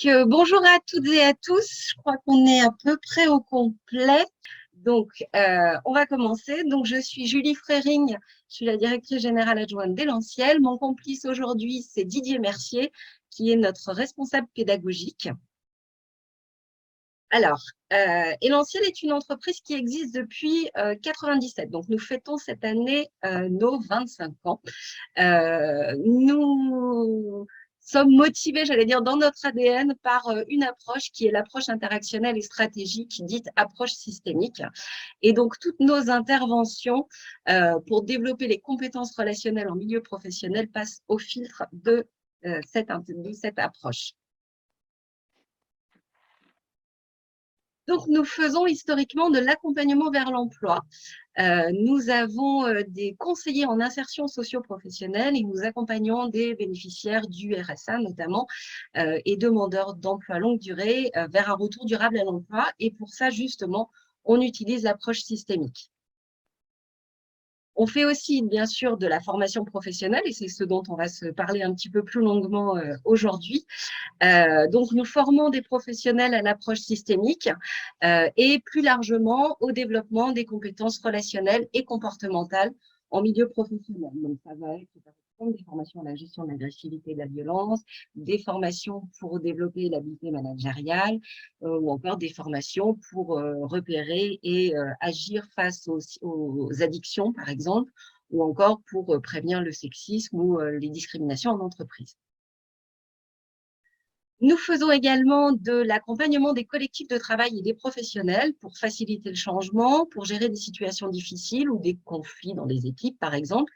Bonjour à toutes et à tous. Je crois qu'on est à peu près au complet. On va commencer. Donc, je suis Julie Frering. Je suis la directrice générale adjointe d'Elanciel. Mon complice aujourd'hui, c'est Didier Mercier, qui est notre responsable pédagogique. Alors, Elanciel est une entreprise qui existe depuis 97. Donc, nous fêtons cette année nos 25 ans. Nous sommes motivés, j'allais dire, dans notre ADN par une approche qui est l'approche interactionnelle et stratégique, dite approche systémique. Et donc, toutes nos interventions pour développer les compétences relationnelles en milieu professionnel passent au filtre de cette approche. Donc, nous faisons historiquement de l'accompagnement vers l'emploi. Nous avons des conseillers en insertion socio-professionnelle et nous accompagnons des bénéficiaires du RSA notamment et demandeurs d'emploi longue durée vers un retour durable à l'emploi. Et pour ça, justement, on utilise l'approche systémique. On fait aussi, bien sûr, de la formation professionnelle et c'est ce dont on va se parler un petit peu plus longuement aujourd'hui. Donc, nous formons des professionnels à l'approche systémique et plus largement au développement des compétences relationnelles et comportementales en milieu professionnel. Donc, ça va être des formations à la gestion de l'agressivité et de la violence, des formations pour développer l'habileté managériale ou encore des formations pour repérer et agir face aux addictions, par exemple, ou encore pour prévenir le sexisme ou les discriminations en entreprise. Nous faisons également de l'accompagnement des collectifs de travail et des professionnels pour faciliter le changement, pour gérer des situations difficiles ou des conflits dans les équipes, par exemple.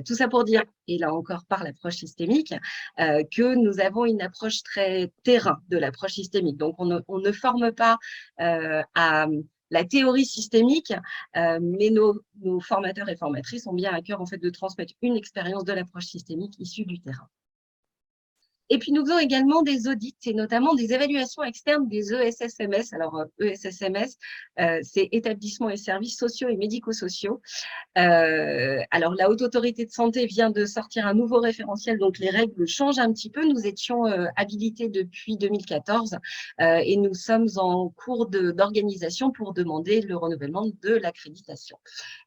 Tout ça pour dire, et là encore par l'approche systémique, que nous avons une approche très terrain de l'approche systémique. Donc, on ne forme pas à la théorie systémique, mais nos formateurs et formatrices ont bien à cœur en fait, de transmettre une expérience de l'approche systémique issue du terrain. Et puis, nous faisons également des audits et notamment des évaluations externes des ESSMS. Alors, ESSMS, c'est établissements et services sociaux et médico-sociaux. Alors, la Haute Autorité de Santé vient de sortir un nouveau référentiel, donc les règles changent un petit peu. Nous étions habilités depuis 2014 et nous sommes en cours d'organisation pour demander le renouvellement de l'accréditation.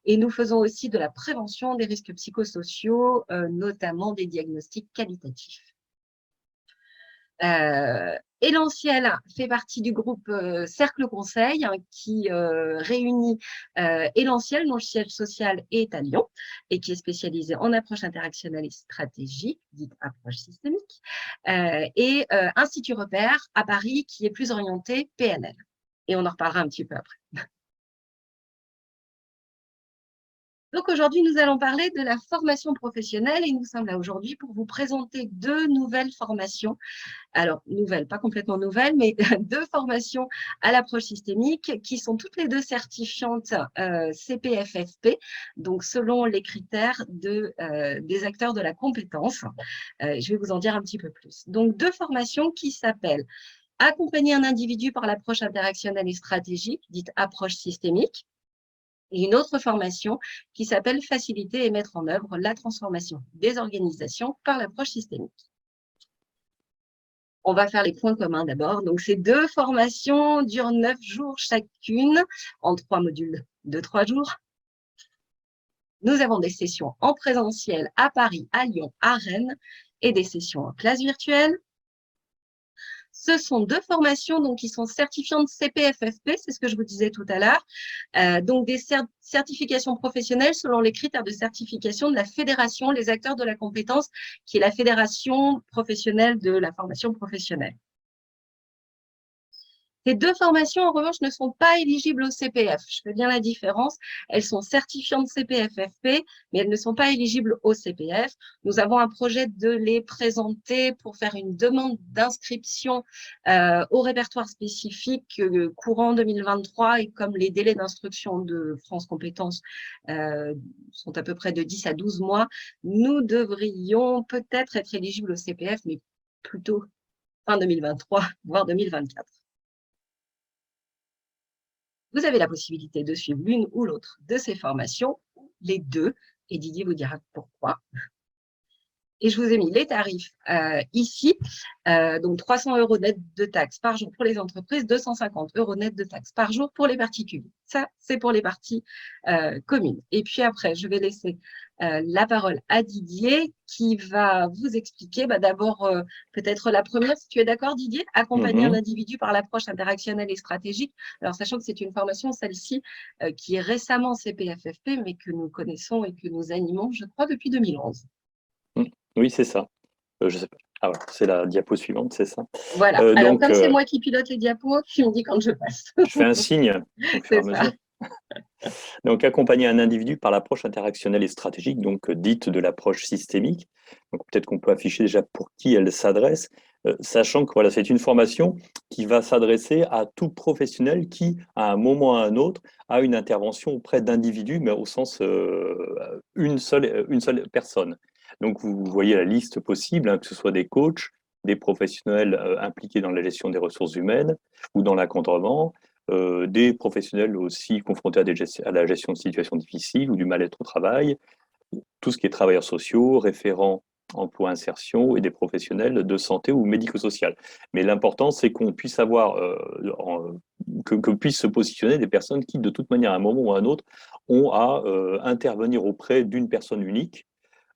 Et nous faisons aussi de la prévention des risques psychosociaux, notamment des diagnostics qualitatifs. Elanciel fait partie du groupe Cercle Conseil qui réunit Elanciel, dont le siège social est à Lyon et qui est spécialisé en approche interactionnelle et stratégique, dite approche systémique, et Institut Repère à Paris qui est plus orienté PNL. Et on en reparlera un petit peu après. Donc aujourd'hui, nous allons parler de la formation professionnelle et nous sommes là aujourd'hui pour vous présenter deux nouvelles formations. Alors, nouvelles, pas complètement nouvelles, mais deux formations à l'approche systémique qui sont toutes les deux certifiantes CPFFP, donc selon les critères des acteurs de la compétence. Je vais vous en dire un petit peu plus. Donc, deux formations qui s'appellent Accompagner un individu par l'approche interactionnelle et stratégique, dite approche systémique, et une autre formation qui s'appelle Faciliter et mettre en œuvre la transformation des organisations par l'approche systémique. On va faire les points communs d'abord. Donc, ces deux formations durent 9 jours chacune en 3 modules de 3 jours. Nous avons des sessions en présentiel à Paris, à Lyon, à Rennes et des sessions en classe virtuelle. Ce sont deux formations donc, qui sont certifiantes CPFFP, c'est ce que je vous disais tout à l'heure, donc des certifications professionnelles selon les critères de certification de la fédération, les acteurs de la compétence, qui est la fédération professionnelle de la formation professionnelle. Ces deux formations, en revanche, ne sont pas éligibles au CPF. Je fais bien la différence. Elles sont certifiantes CPFFP, mais elles ne sont pas éligibles au CPF. Nous avons un projet de les présenter pour faire une demande d'inscription au répertoire spécifique courant 2023. Et comme les délais d'instruction de France Compétences sont à peu près de 10 à 12 mois, nous devrions peut-être être éligibles au CPF, mais plutôt fin 2023, voire 2024. Vous avez la possibilité de suivre l'une ou l'autre de ces formations, les deux, et Didier vous dira pourquoi. Et je vous ai mis les tarifs ici. Donc, 300 € net de taxes par jour pour les entreprises, 250 € net de taxes par jour pour les particuliers. Ça, c'est pour les parties communes. Et puis après, je vais laisser la parole à Didier qui va vous expliquer d'abord peut-être la première, si tu es d'accord Didier, accompagner un individu par l'approche interactionnelle et stratégique. Alors, sachant que c'est une formation, celle-ci, qui est récemment CPFFP, mais que nous connaissons et que nous animons, je crois, depuis 2011. Oui, c'est ça. Je sais pas. Ah voilà, c'est la diapo suivante, c'est ça. Voilà. Alors, Donc, comme c'est moi qui pilote les diapos, tu me dis quand je passe. je fais un signe au fur et C'est à ça. mesure. Donc, accompagner un individu par l'approche interactionnelle et stratégique, donc dite de l'approche systémique. Donc, peut-être qu'on peut afficher déjà pour qui elle s'adresse, sachant que voilà, c'est une formation qui va s'adresser à tout professionnel qui, à un moment ou à un autre, a une intervention auprès d'individus, mais au sens une seule personne. Donc, vous voyez la liste possible, hein, que ce soit des coachs, des professionnels impliqués dans la gestion des ressources humaines ou dans l'encadrement, des professionnels aussi confrontés à la gestion de situations difficiles ou du mal-être au travail, tout ce qui est travailleurs sociaux, référents emploi insertion et des professionnels de santé ou médico-social. Mais l'important, c'est qu'on puisse avoir, que puissent se positionner des personnes qui, de toute manière, à un moment ou à un autre, ont à intervenir auprès d'une personne unique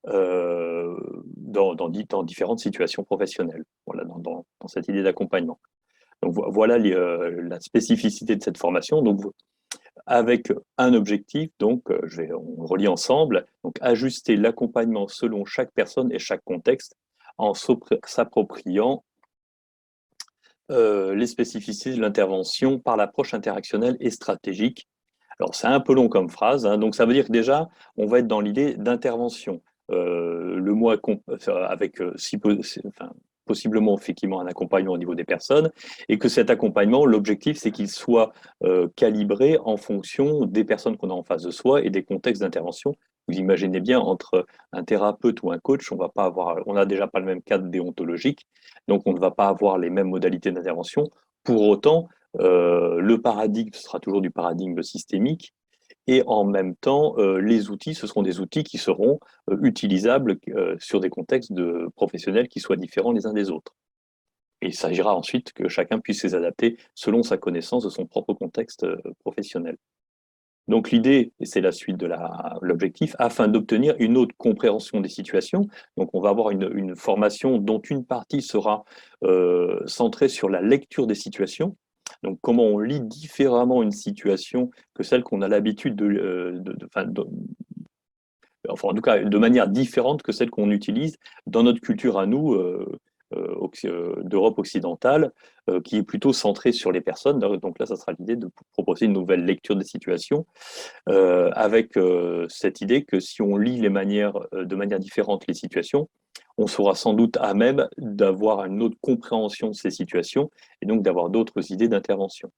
dans différentes situations professionnelles, voilà, dans cette idée d'accompagnement. Donc voilà la spécificité de cette formation. Donc avec un objectif, donc on relie ensemble, donc ajuster l'accompagnement selon chaque personne et chaque contexte en s'appropriant les spécificités de l'intervention par l'approche interactionnelle et stratégique. Alors c'est un peu long comme phrase, hein, donc ça veut dire que déjà on va être dans l'idée d'intervention. Le mot avec enfin, possiblement effectivement un accompagnement au niveau des personnes, et que cet accompagnement, l'objectif, c'est qu'il soit calibré en fonction des personnes qu'on a en face de soi et des contextes d'intervention. Vous imaginez bien, entre un thérapeute ou un coach, on n'a déjà pas le même cadre déontologique, donc on ne va pas avoir les mêmes modalités d'intervention. Pour autant, le paradigme, ce sera toujours du paradigme systémique, et en même temps, les outils, ce seront des outils qui seront utilisables sur des contextes de professionnels qui soient différents les uns des autres. Et il s'agira ensuite que chacun puisse les adapter selon sa connaissance de son propre contexte professionnel. Donc l'idée, et c'est la suite de l'objectif, afin d'obtenir une autre compréhension des situations, donc on va avoir une formation dont une partie sera centrée sur la lecture des situations, donc comment on lit différemment une situation que celle qu'on a l'habitude enfin en tout cas de manière différente que celle qu'on utilise dans notre culture à nous, d'Europe occidentale, qui est plutôt centrée sur les personnes. Donc là, ça sera l'idée de proposer une nouvelle lecture des situations, avec cette idée que si on lit de manière différente les situations, on sera sans doute à même d'avoir une autre compréhension de ces situations et donc d'avoir d'autres idées d'intervention.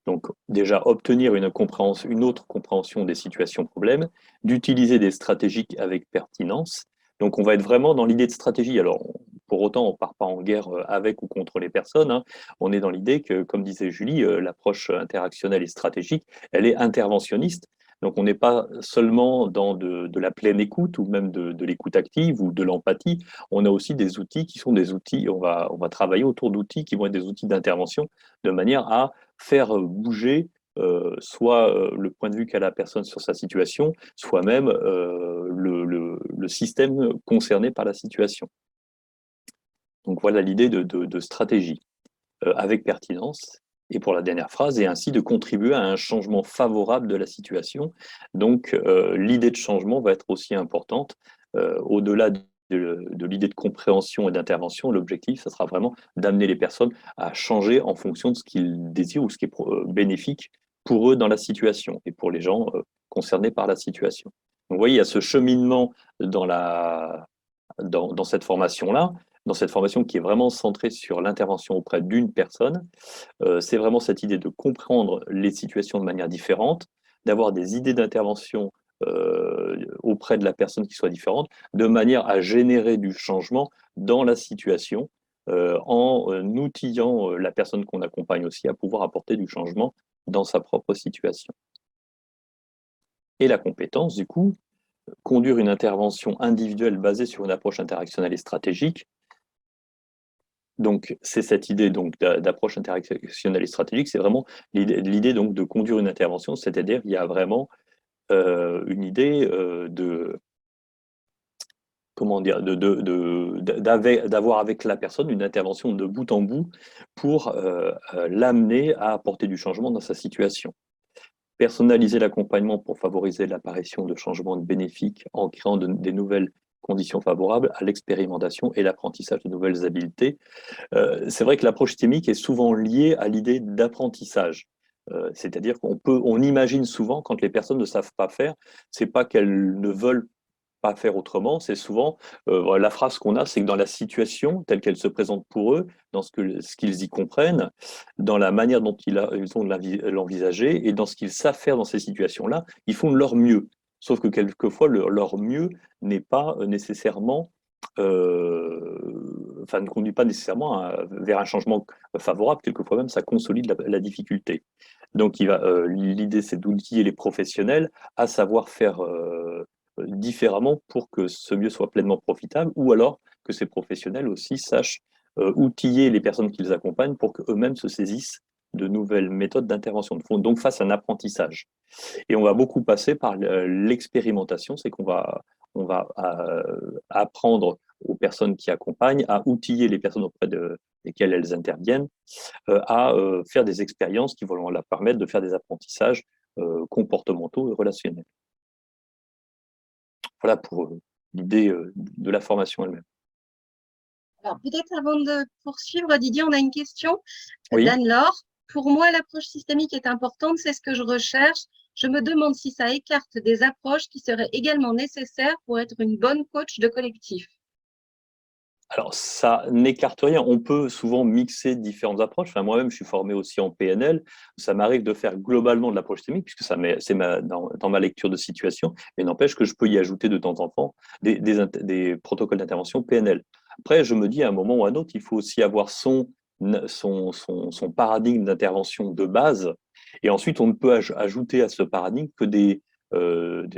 Donc déjà, obtenir une autre compréhension des situations problèmes, d'utiliser des stratégies avec pertinence. Donc on va être vraiment dans l'idée de stratégie. Alors pour autant, on ne part pas en guerre avec ou contre les personnes, hein. On est dans l'idée que, comme disait Julie, l'approche interactionnelle et stratégique, elle est interventionniste. Donc on n'est pas seulement dans de la pleine écoute ou même de l'écoute active ou de l'empathie. On a aussi des outils qui sont des outils, on va travailler autour d'outils qui vont être des outils d'intervention de manière à faire bouger soit le point de vue qu'a la personne sur sa situation, soit même le système concerné par la situation. Donc voilà l'idée de stratégie avec pertinence. Et pour la dernière phrase, et ainsi de contribuer à un changement favorable de la situation. Donc l'idée de changement va être aussi importante. Au-delà de l'idée de compréhension et d'intervention, l'objectif, ça sera vraiment d'amener les personnes à changer en fonction de ce qu'ils désirent ou ce qui est bénéfique pour eux dans la situation et pour les gens concernés par la situation. Donc vous voyez, il y a ce cheminement dans cette formation-là, dans cette formation qui est vraiment centrée sur l'intervention auprès d'une personne. C'est vraiment cette idée de comprendre les situations de manière différente, d'avoir des idées d'intervention auprès de la personne qui soit différente, de manière à générer du changement dans la situation, en outillant la personne qu'on accompagne aussi à pouvoir apporter du changement dans sa propre situation. Et la compétence, du coup, conduire une intervention individuelle basée sur une approche interactionnelle et stratégique. Donc, c'est cette idée donc d'approche interactionnelle et stratégique, c'est vraiment l'idée donc de conduire une intervention, c'est-à-dire il y a vraiment une idée de comment dire, d'avoir avec la personne une intervention de bout en bout pour l'amener à apporter du changement dans sa situation. Personnaliser l'accompagnement pour favoriser l'apparition de changements bénéfiques en créant des nouvelles conditions favorables à l'expérimentation et l'apprentissage de nouvelles habiletés. C'est vrai que l'approche systémique est souvent liée à l'idée d'apprentissage. C'est-à-dire on imagine souvent quand les personnes ne savent pas faire, c'est pas qu'elles ne veulent pas faire autrement, c'est souvent la phrase qu'on a, c'est que dans la situation telle qu'elle se présente pour eux, dans ce qu'ils y comprennent, dans la manière dont ils ont de l'envisager et dans ce qu'ils savent faire dans ces situations-là, ils font de leur mieux. Sauf que quelquefois, leur mieux n'est pas nécessairement, ne conduit pas nécessairement vers un changement favorable. Quelquefois même, ça consolide la difficulté. Donc, l'idée, c'est d'outiller les professionnels à savoir faire différemment pour que ce mieux soit pleinement profitable, ou alors que ces professionnels aussi sachent outiller les personnes qu'ils accompagnent pour qu'eux-mêmes se saisissent de nouvelles méthodes d'intervention, donc face à un apprentissage. Et on va beaucoup passer par l'expérimentation, c'est on va apprendre aux personnes qui accompagnent à outiller les personnes desquelles elles interviennent, à faire des expériences qui vont leur permettre de faire des apprentissages comportementaux et relationnels. Voilà pour l'idée de la formation elle-même. Alors, peut-être avant de poursuivre, Didier, on a une question Oui. d'Anne-Laure. Pour moi, l'approche systémique est importante, c'est ce que je recherche. Je me demande si ça écarte des approches qui seraient également nécessaires pour être une bonne coach de collectif. Alors, ça n'écarte rien. On peut souvent mixer différentes approches. Enfin, moi-même, je suis formé aussi en PNL. Ça m'arrive de faire globalement de l'approche systémique, puisque c'est dans ma lecture de situation, mais n'empêche que je peux y ajouter de temps en temps des protocoles d'intervention PNL. Après, je me dis à un moment ou à un autre, il faut aussi avoir son paradigme d'intervention de base. Et ensuite, on ne peut ajouter à ce paradigme que des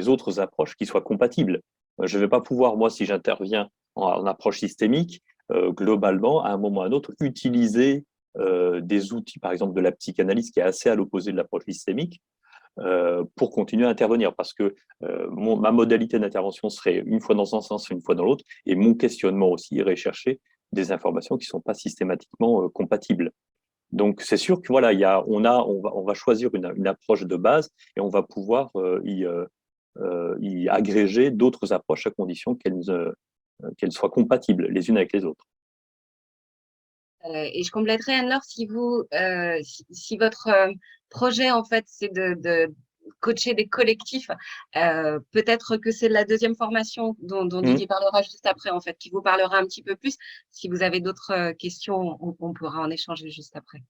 autres approches qui soient compatibles. Je ne vais pas pouvoir, moi, si j'interviens en approche systémique, globalement, à un moment ou à un autre, utiliser des outils, par exemple de la psychanalyse, qui est assez à l'opposé de l'approche systémique, pour continuer à intervenir. Parce que ma modalité d'intervention serait une fois dans un sens, une fois dans l'autre, et mon questionnement aussi irait chercher des informations qui ne sont pas systématiquement compatibles. Donc, c'est sûr que voilà, on va choisir une approche de base et on va pouvoir y agréger d'autres approches à condition qu'elles soient compatibles les unes avec les autres. Et je compléterai, Anne-Laure, si votre projet, en fait, c'est de coacher des collectifs, peut-être que c'est la deuxième formation dont Didier parlera juste après, en fait, qui vous parlera un petit peu plus. Si vous avez d'autres questions, on pourra en échanger juste après.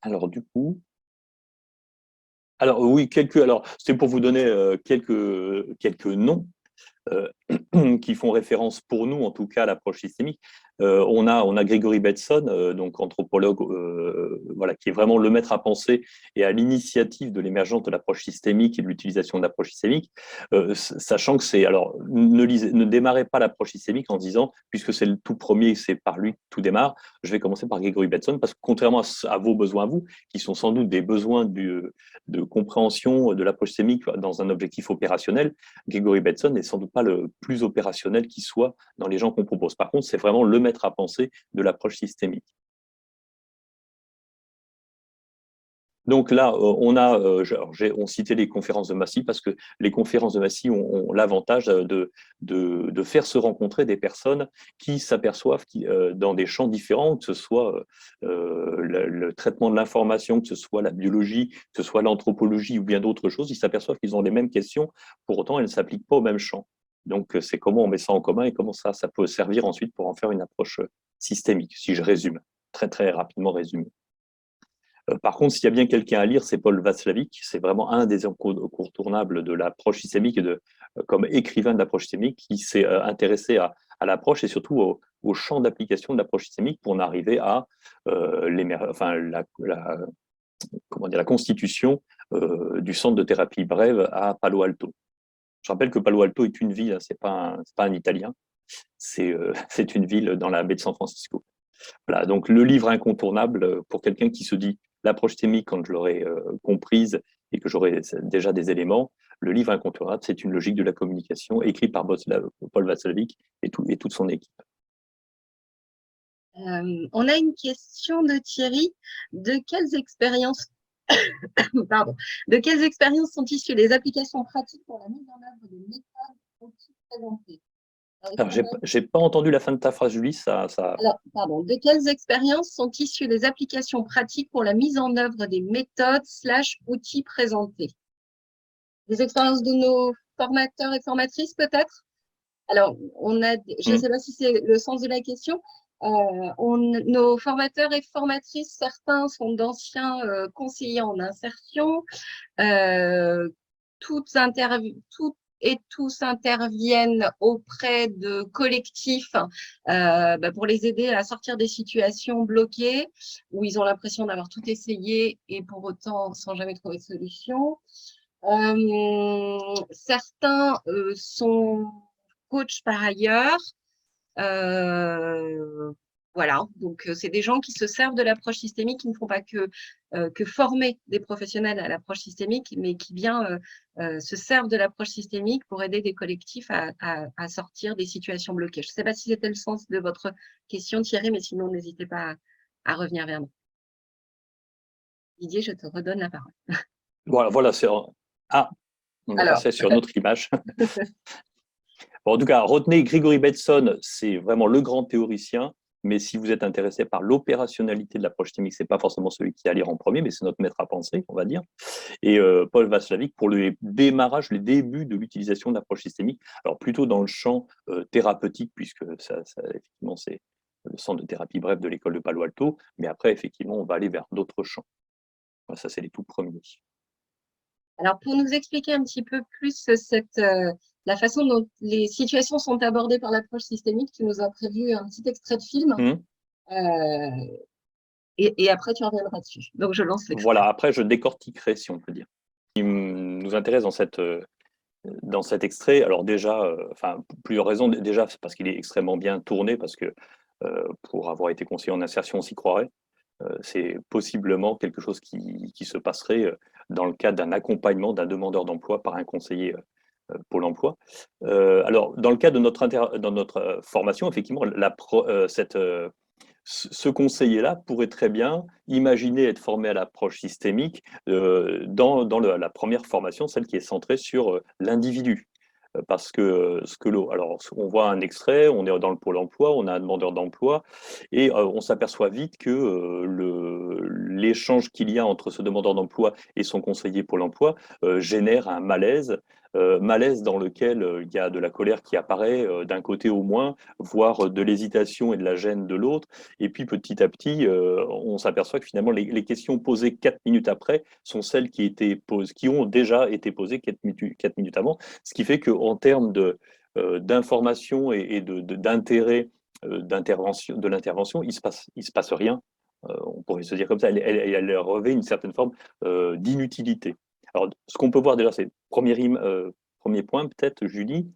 Alors, du coup, alors oui, c'était pour vous donner quelques noms euh, qui font référence pour nous, en tout cas, à l'approche systémique. On a Gregory Bateson, donc anthropologue, voilà, qui est vraiment le maître à penser et à l'initiative de l'émergence de l'approche systémique et de l'utilisation de l'approche systémique, sachant que ne démarrez pas l'approche systémique en disant, puisque c'est le tout premier, c'est par lui que tout démarre, je vais commencer par Gregory Bateson, parce que contrairement à vos besoins à vous, qui sont sans doute des besoins de compréhension de l'approche systémique dans un objectif opérationnel, Gregory Bateson n'est sans doute pas le plus opérationnel qui soit dans les gens qu'on propose. Par contre, c'est vraiment le maître à penser de l'approche systémique. Donc là, on citait les conférences de Massy parce que les conférences de Massy ont l'avantage de faire se rencontrer des personnes qui s'aperçoivent dans des champs différents, que ce soit le traitement de l'information, que ce soit la biologie, que ce soit l'anthropologie ou bien d'autres choses, ils s'aperçoivent qu'ils ont les mêmes questions, pour autant elles ne s'appliquent pas au même champ. Donc c'est comment on met ça en commun et comment ça peut servir ensuite pour en faire une approche systémique, si je résume, très très rapidement résumé. Par contre, s'il y a bien quelqu'un à lire, c'est Paul Václavic. C'est vraiment un des incontournables de l'approche systémique et comme écrivain de l'approche systémique qui s'est intéressé à l'approche et surtout au champ d'application de l'approche systémique pour en arriver à comment dire, la constitution du centre de thérapie brève à Palo Alto. Je rappelle que Palo Alto est une ville, hein, c'est pas un Italien, c'est une ville dans la baie de San Francisco. Voilà, donc le livre incontournable pour quelqu'un qui se dit l'approche systémique, quand je l'aurai comprise et que j'aurai déjà des éléments, le livre incontournable, c'est une logique de la communication écrit par Paul Václavic et toute son équipe. On a une question de Thierry. De quelles expériences, pardon, de quelles expériences sont issues les applications pratiques pour la mise en œuvre des méthodes outils présentées? Alors, j'ai pas entendu la fin de ta phrase, Julie, Alors, pardon, de quelles expériences sont issues les applications pratiques pour la mise en œuvre des méthodes / outils présentés? Des expériences de nos formateurs et formatrices, peut-être? Alors, je ne sais pas si c'est le sens de la question. Nos formateurs et formatrices, certains sont d'anciens conseillers en insertion. Toutes et tous interviennent auprès de collectifs pour les aider à sortir des situations bloquées où ils ont l'impression d'avoir tout essayé et pour autant sans jamais trouver de solution. Certains sont coachs par ailleurs. Voilà, donc c'est des gens qui se servent de l'approche systémique, qui ne font pas que former des professionnels à l'approche systémique, mais qui bien se servent de l'approche systémique pour aider des collectifs à sortir des situations bloquées. Je ne sais pas si c'était le sens de votre question, Thierry, mais sinon, n'hésitez pas à revenir vers nous. Didier, je te redonne la parole. Voilà, on est passé sur notre image. Bon, en tout cas, retenez Gregory Bateson, c'est vraiment le grand théoricien, mais si vous êtes intéressé par l'opérationnalité de l'approche systémique, ce n'est pas forcément celui qui est à lire en premier, mais c'est notre maître à penser, on va dire. Et Paul Václavic pour le démarrage, les débuts de l'utilisation de l'approche systémique, alors plutôt dans le champ thérapeutique, puisque effectivement, c'est le centre de thérapie brève de l'école de Palo Alto, mais après, effectivement, on va aller vers d'autres champs. Ça, c'est les tout premiers. Alors, pour nous expliquer un petit peu plus la façon dont les situations sont abordées par l'approche systémique, tu nous as prévu un petit extrait de film. Et après, tu reviendras dessus. Donc, je lance l'extrait. Voilà, après, je décortiquerai, si on peut dire. Ce qui nous intéresse dans cet extrait, alors déjà, plusieurs raisons. Déjà, c'est parce qu'il est extrêmement bien tourné, parce que pour avoir été conseiller en insertion, on s'y croirait. C'est possiblement quelque chose qui se passerait dans le cadre d'un accompagnement d'un demandeur d'emploi par un conseiller Pôle emploi. Alors, dans le cadre de notre formation, effectivement, ce conseiller-là pourrait très bien imaginer être formé à l'approche systémique dans la première formation, celle qui est centrée sur l'individu. Parce que alors, on voit un extrait, on est dans le pôle emploi, on a un demandeur d'emploi, et on s'aperçoit vite que l'échange qu'il y a entre ce demandeur d'emploi et son conseiller pôle emploi génère un malaise dans lequel il y a de la colère qui apparaît d'un côté au moins, voire de l'hésitation et de la gêne de l'autre. Et puis petit à petit, on s'aperçoit que finalement les questions posées 4 minutes après sont celles qui ont déjà été posées 4 minutes avant, ce qui fait qu'en termes d'information et d'intérêt de l'intervention, il se passe rien. On pourrait se dire comme ça, elle revêt une certaine forme d'inutilité. Alors, ce qu'on peut voir déjà, c'est premier point, peut-être, Julie.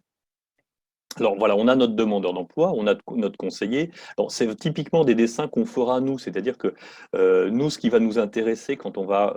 Alors voilà, on a notre demandeur d'emploi, on a notre conseiller. C'est typiquement des dessins qu'on fera nous, c'est-à-dire que nous, ce qui va nous intéresser quand on va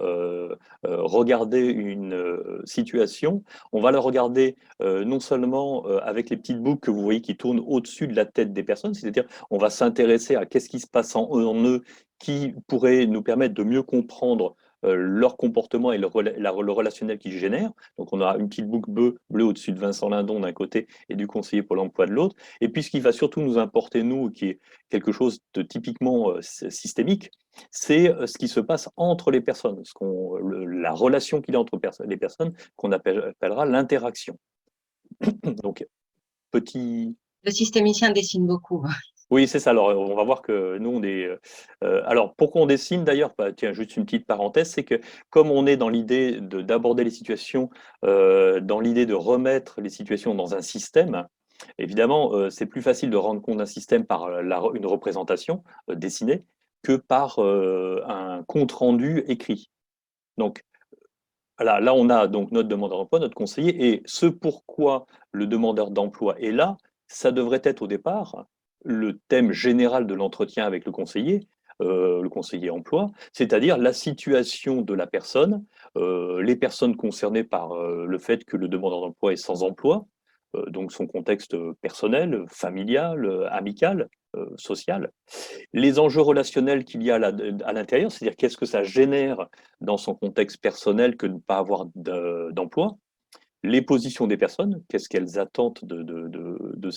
regarder une situation, on va la regarder non seulement avec les petites boucles que vous voyez qui tournent au-dessus de la tête des personnes, c'est-à-dire on va s'intéresser à qu'est-ce qui se passe en eux qui pourrait nous permettre de mieux comprendre leur comportement et le relationnel qu'ils génèrent. Donc on a une petite boucle bleue au-dessus de Vincent Lindon d'un côté et du conseiller Pôle emploi de l'autre. Et puis ce qui va surtout nous importer, nous, qui est quelque chose de typiquement systémique, c'est ce qui se passe entre les personnes, la relation qu'il y a entre les personnes, qu'on appellera l'interaction. Donc, petit... Le systémicien dessine beaucoup. Oui, c'est ça. Alors, on va voir que nous, on est. Alors, pourquoi on dessine d'ailleurs? Tiens, juste une petite parenthèse, c'est que comme on est dans l'idée d'aborder les situations, dans l'idée de remettre les situations dans un système, évidemment, c'est plus facile de rendre compte d'un système par une représentation dessinée que par un compte rendu écrit. Donc, là, on a donc notre demandeur d'emploi, notre conseiller, et ce pourquoi le demandeur d'emploi est là, ça devrait être au départ le thème général de l'entretien avec le conseiller emploi, c'est-à-dire la situation de la personne, les personnes concernées par le fait que le demandeur d'emploi est sans emploi, donc son contexte personnel, familial, amical, social, les enjeux relationnels qu'il y a à l'intérieur, c'est-à-dire qu'est-ce que ça génère dans son contexte personnel que de ne pas avoir d'emploi, les positions des personnes, qu'est-ce qu'elles attendent de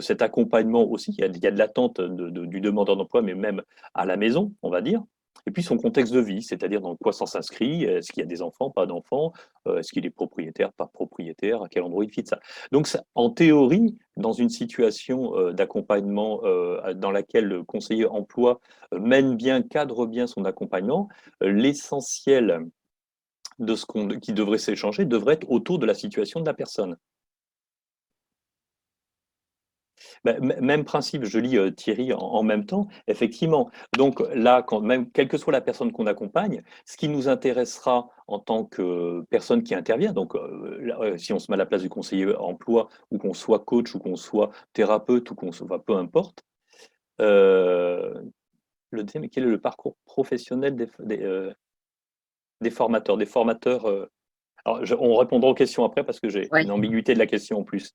cet accompagnement aussi. Il y a de l'attente du demandeur d'emploi, mais même à la maison, on va dire. Et puis son contexte de vie, c'est-à-dire dans quoi ça s'inscrit, est-ce qu'il y a des enfants, pas d'enfants, est-ce qu'il est propriétaire, pas propriétaire, à quel endroit il fit ça. Donc ça, en théorie, dans une situation d'accompagnement dans laquelle le conseiller emploi mène bien, cadre bien son accompagnement, l'essentiel de qui devrait s'échanger devrait être autour de la situation de la personne. Même principe, je lis Thierry en même temps, effectivement. Donc là, même, quelle que soit la personne qu'on accompagne, ce qui nous intéressera en tant que personne qui intervient, donc si on se met à la place du conseiller emploi, ou qu'on soit coach, ou qu'on soit thérapeute, ou qu'on soit peu importe, euh, le thème, quel est le parcours professionnel des formateurs, alors, on répondra aux questions après parce que j'ai Ouais. une ambiguïté de la question en plus.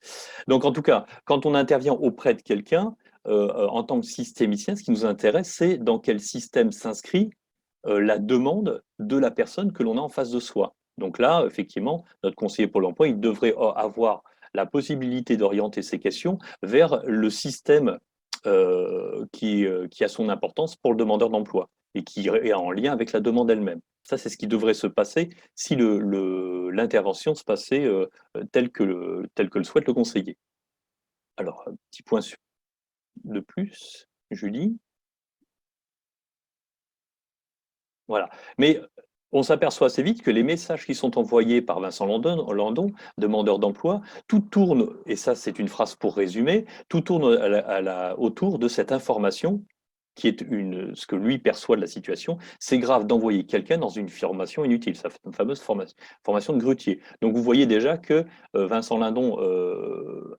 Donc, en tout cas, quand on intervient auprès de quelqu'un, en tant que systémicien, ce qui nous intéresse, c'est dans quel système s'inscrit la demande de la personne que l'on a en face de soi. Donc là, effectivement, notre conseiller Pôle emploi, il devrait avoir la possibilité d'orienter ces questions vers le système qui a son importance pour le demandeur d'emploi et qui est en lien avec la demande elle-même. Ça, c'est ce qui devrait se passer si l'intervention se passait tel que le souhaite le conseiller. Alors, un petit point de plus, Julie. Voilà. Mais on s'aperçoit assez vite que les messages qui sont envoyés par Vincent Landon, demandeur d'emploi, tout tourne, et ça c'est une phrase pour résumer, tout tourne autour de cette information qui est ce que lui perçoit de la situation. C'est grave d'envoyer quelqu'un dans une formation inutile, sa fameuse formation de grutier. Donc vous voyez déjà que Vincent Lindon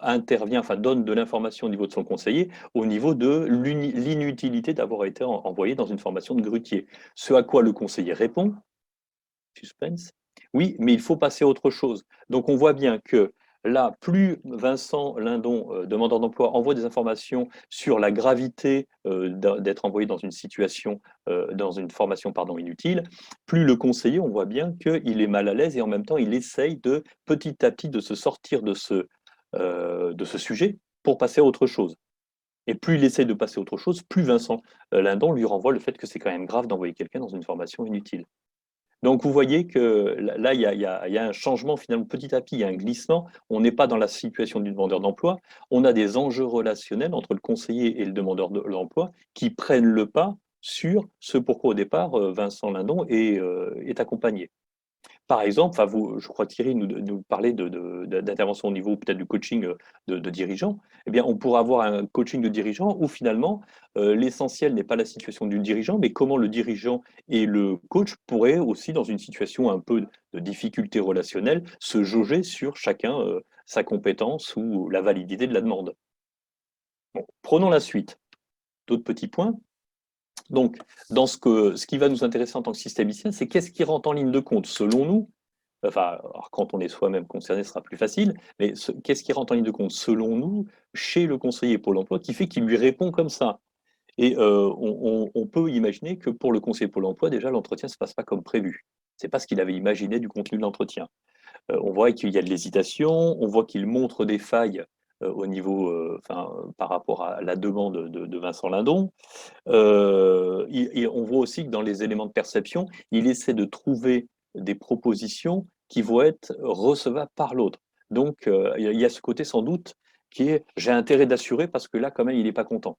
intervient, enfin donne de l'information au niveau de son conseiller, au niveau de l'inutilité d'avoir été envoyé dans une formation de grutier. Ce à quoi le conseiller répond, suspense, oui, mais il faut passer à autre chose. Donc on voit bien que là, plus Vincent Lindon, demandeur d'emploi, envoie des informations sur la gravité d'être envoyé dans une situation, dans une formation pardon, inutile, plus le conseiller, on voit bien qu'il est mal à l'aise et en même temps, il essaye de petit à petit de se sortir de ce sujet pour passer à autre chose. Et plus il essaye de passer à autre chose, plus Vincent Lindon lui renvoie le fait que c'est quand même grave d'envoyer quelqu'un dans une formation inutile. Donc vous voyez que là, il y a un changement finalement petit à petit, il y a un glissement. On n'est pas dans la situation du demandeur d'emploi. On a des enjeux relationnels entre le conseiller et le demandeur d'emploi qui prennent le pas sur ce pourquoi au départ Vincent Lindon est accompagné. Par exemple, enfin je crois que Thierry nous parlait d'intervention au niveau peut-être du coaching de dirigeants. Eh bien, on pourrait avoir un coaching de dirigeants où finalement, l'essentiel n'est pas la situation du dirigeant, mais comment le dirigeant et le coach pourraient aussi, dans une situation un peu de difficulté relationnelle, se jauger sur chacun sa compétence ou la validité de la demande. Bon, prenons la suite. D'autres petits points. Donc, ce qui va nous intéresser en tant que systémicien, c'est qu'est-ce qui rentre en ligne de compte selon nous. Enfin, alors quand on est soi-même concerné, ce sera plus facile, mais qu'est-ce qui rentre en ligne de compte selon nous chez le conseiller Pôle emploi qui fait qu'il lui répond comme ça? Et on peut imaginer que pour le conseiller Pôle emploi, déjà, l'entretien ne se passe pas comme prévu. C'est pas ce qu'il avait imaginé du contenu de l'entretien. On voit qu'il y a de l'hésitation, on voit qu'il montre des failles au niveau, enfin, par rapport à la demande de Vincent Lindon. Et on voit aussi que dans les éléments de perception, il essaie de trouver des propositions qui vont être recevables par l'autre. Donc, il y a ce côté sans doute qui est j'ai intérêt d'assurer parce que là, quand même, il n'est pas content.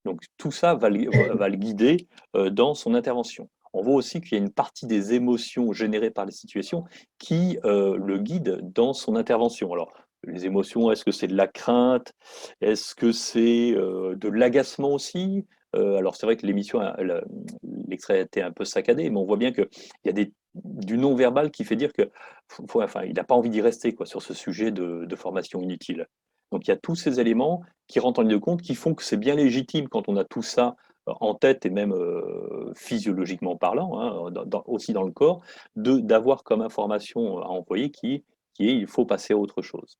Donc, tout ça va le guider dans son intervention. On voit aussi qu'il y a une partie des émotions générées par les situations qui le guide dans son intervention. Alors, les émotions, est-ce que c'est de la crainte? Est-ce que c'est de l'agacement aussi? Alors, c'est vrai que l'extrait a été un peu saccadé, mais on voit bien qu'il y a du non-verbal qui fait dire que, enfin, il n'a pas envie d'y rester quoi, sur ce sujet de formation inutile. Donc il y a tous ces éléments qui rentrent en ligne de compte, qui font que c'est bien légitime quand on a tout ça en tête et même physiologiquement parlant, hein, aussi dans le corps, d'avoir comme information à envoyer qui est il faut passer à autre chose.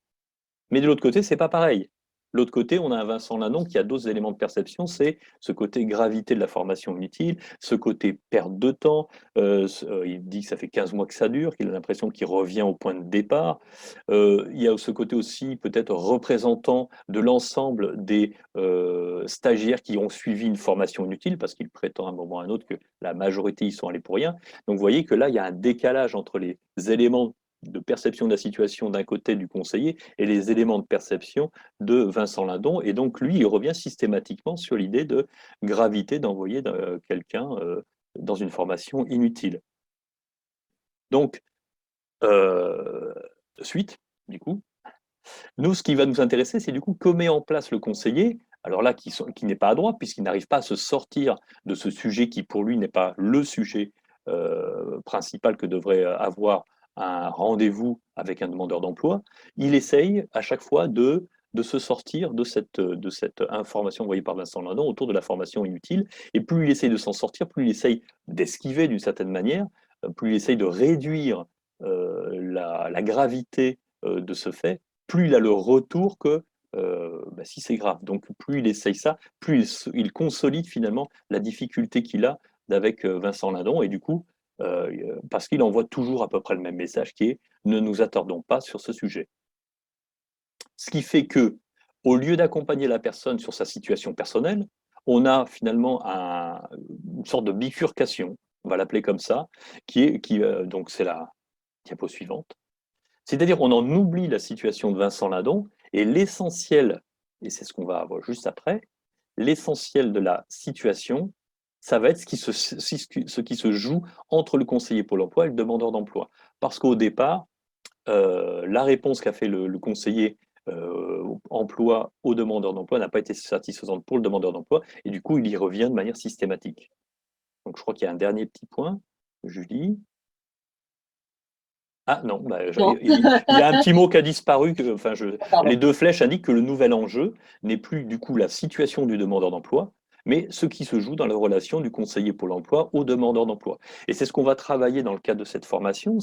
Mais de l'autre côté, c'est pas pareil. De l'autre côté, on a un Vincent Lindon qui a d'autres éléments de perception, c'est ce côté gravité de la formation inutile, ce côté perte de temps. Il dit que ça fait 15 mois que ça dure, qu'il a l'impression qu'il revient au point de départ. Il y a ce côté aussi peut-être représentant de l'ensemble des stagiaires qui ont suivi une formation inutile, parce qu'il prétend à un moment ou à un autre que la majorité y sont allés pour rien. Donc vous voyez que là, il y a un décalage entre les éléments de perception de la situation d'un côté du conseiller et les éléments de perception de Vincent Lindon. Et donc, lui, il revient systématiquement sur l'idée de gravité d'envoyer quelqu'un dans une formation inutile. Donc, suite, du coup, nous, ce qui va nous intéresser, c'est du coup, que met en place le conseiller, alors là, qui n'est pas à droite, puisqu'il n'arrive pas à se sortir de ce sujet qui, pour lui, n'est pas le sujet principal que devrait avoir un rendez-vous avec un demandeur d'emploi. Il essaye à chaque fois de se sortir de cette information envoyée par Vincent Lindon autour de la formation inutile. Et plus il essaye de s'en sortir, plus il essaye d'esquiver d'une certaine manière, plus il essaye de réduire la gravité de ce fait, plus il a le retour que si c'est grave. Donc plus il essaye ça, plus il consolide finalement la difficulté qu'il a avec Vincent Lindon. Et du coup, parce qu'il envoie toujours à peu près le même message qui est ne nous attardons pas sur ce sujet. Ce qui fait que, au lieu d'accompagner la personne sur sa situation personnelle, on a finalement une sorte de bifurcation, on va l'appeler comme ça, donc c'est la diapo suivante. C'est-à-dire on en oublie la situation de Vincent Lindon et l'essentiel, et c'est ce qu'on va avoir juste après, l'essentiel de la situation, ça va être ce qui se joue entre le conseiller Pôle emploi et le demandeur d'emploi. Parce qu'au départ, la réponse qu'a fait le conseiller emploi au demandeur d'emploi n'a pas été satisfaisante pour le demandeur d'emploi et du coup il y revient de manière systématique. Donc je crois qu'il y a un dernier petit point, Julie. Ah non, Non. il y a un petit mot qui a disparu. Les Pardon. deux flèches indiquent que le nouvel enjeu n'est plus du coup la situation du demandeur d'emploi, mais ce qui se joue dans la relation du conseiller Pôle emploi au demandeur d'emploi. Et c'est ce qu'on va travailler dans le cadre de cette formation.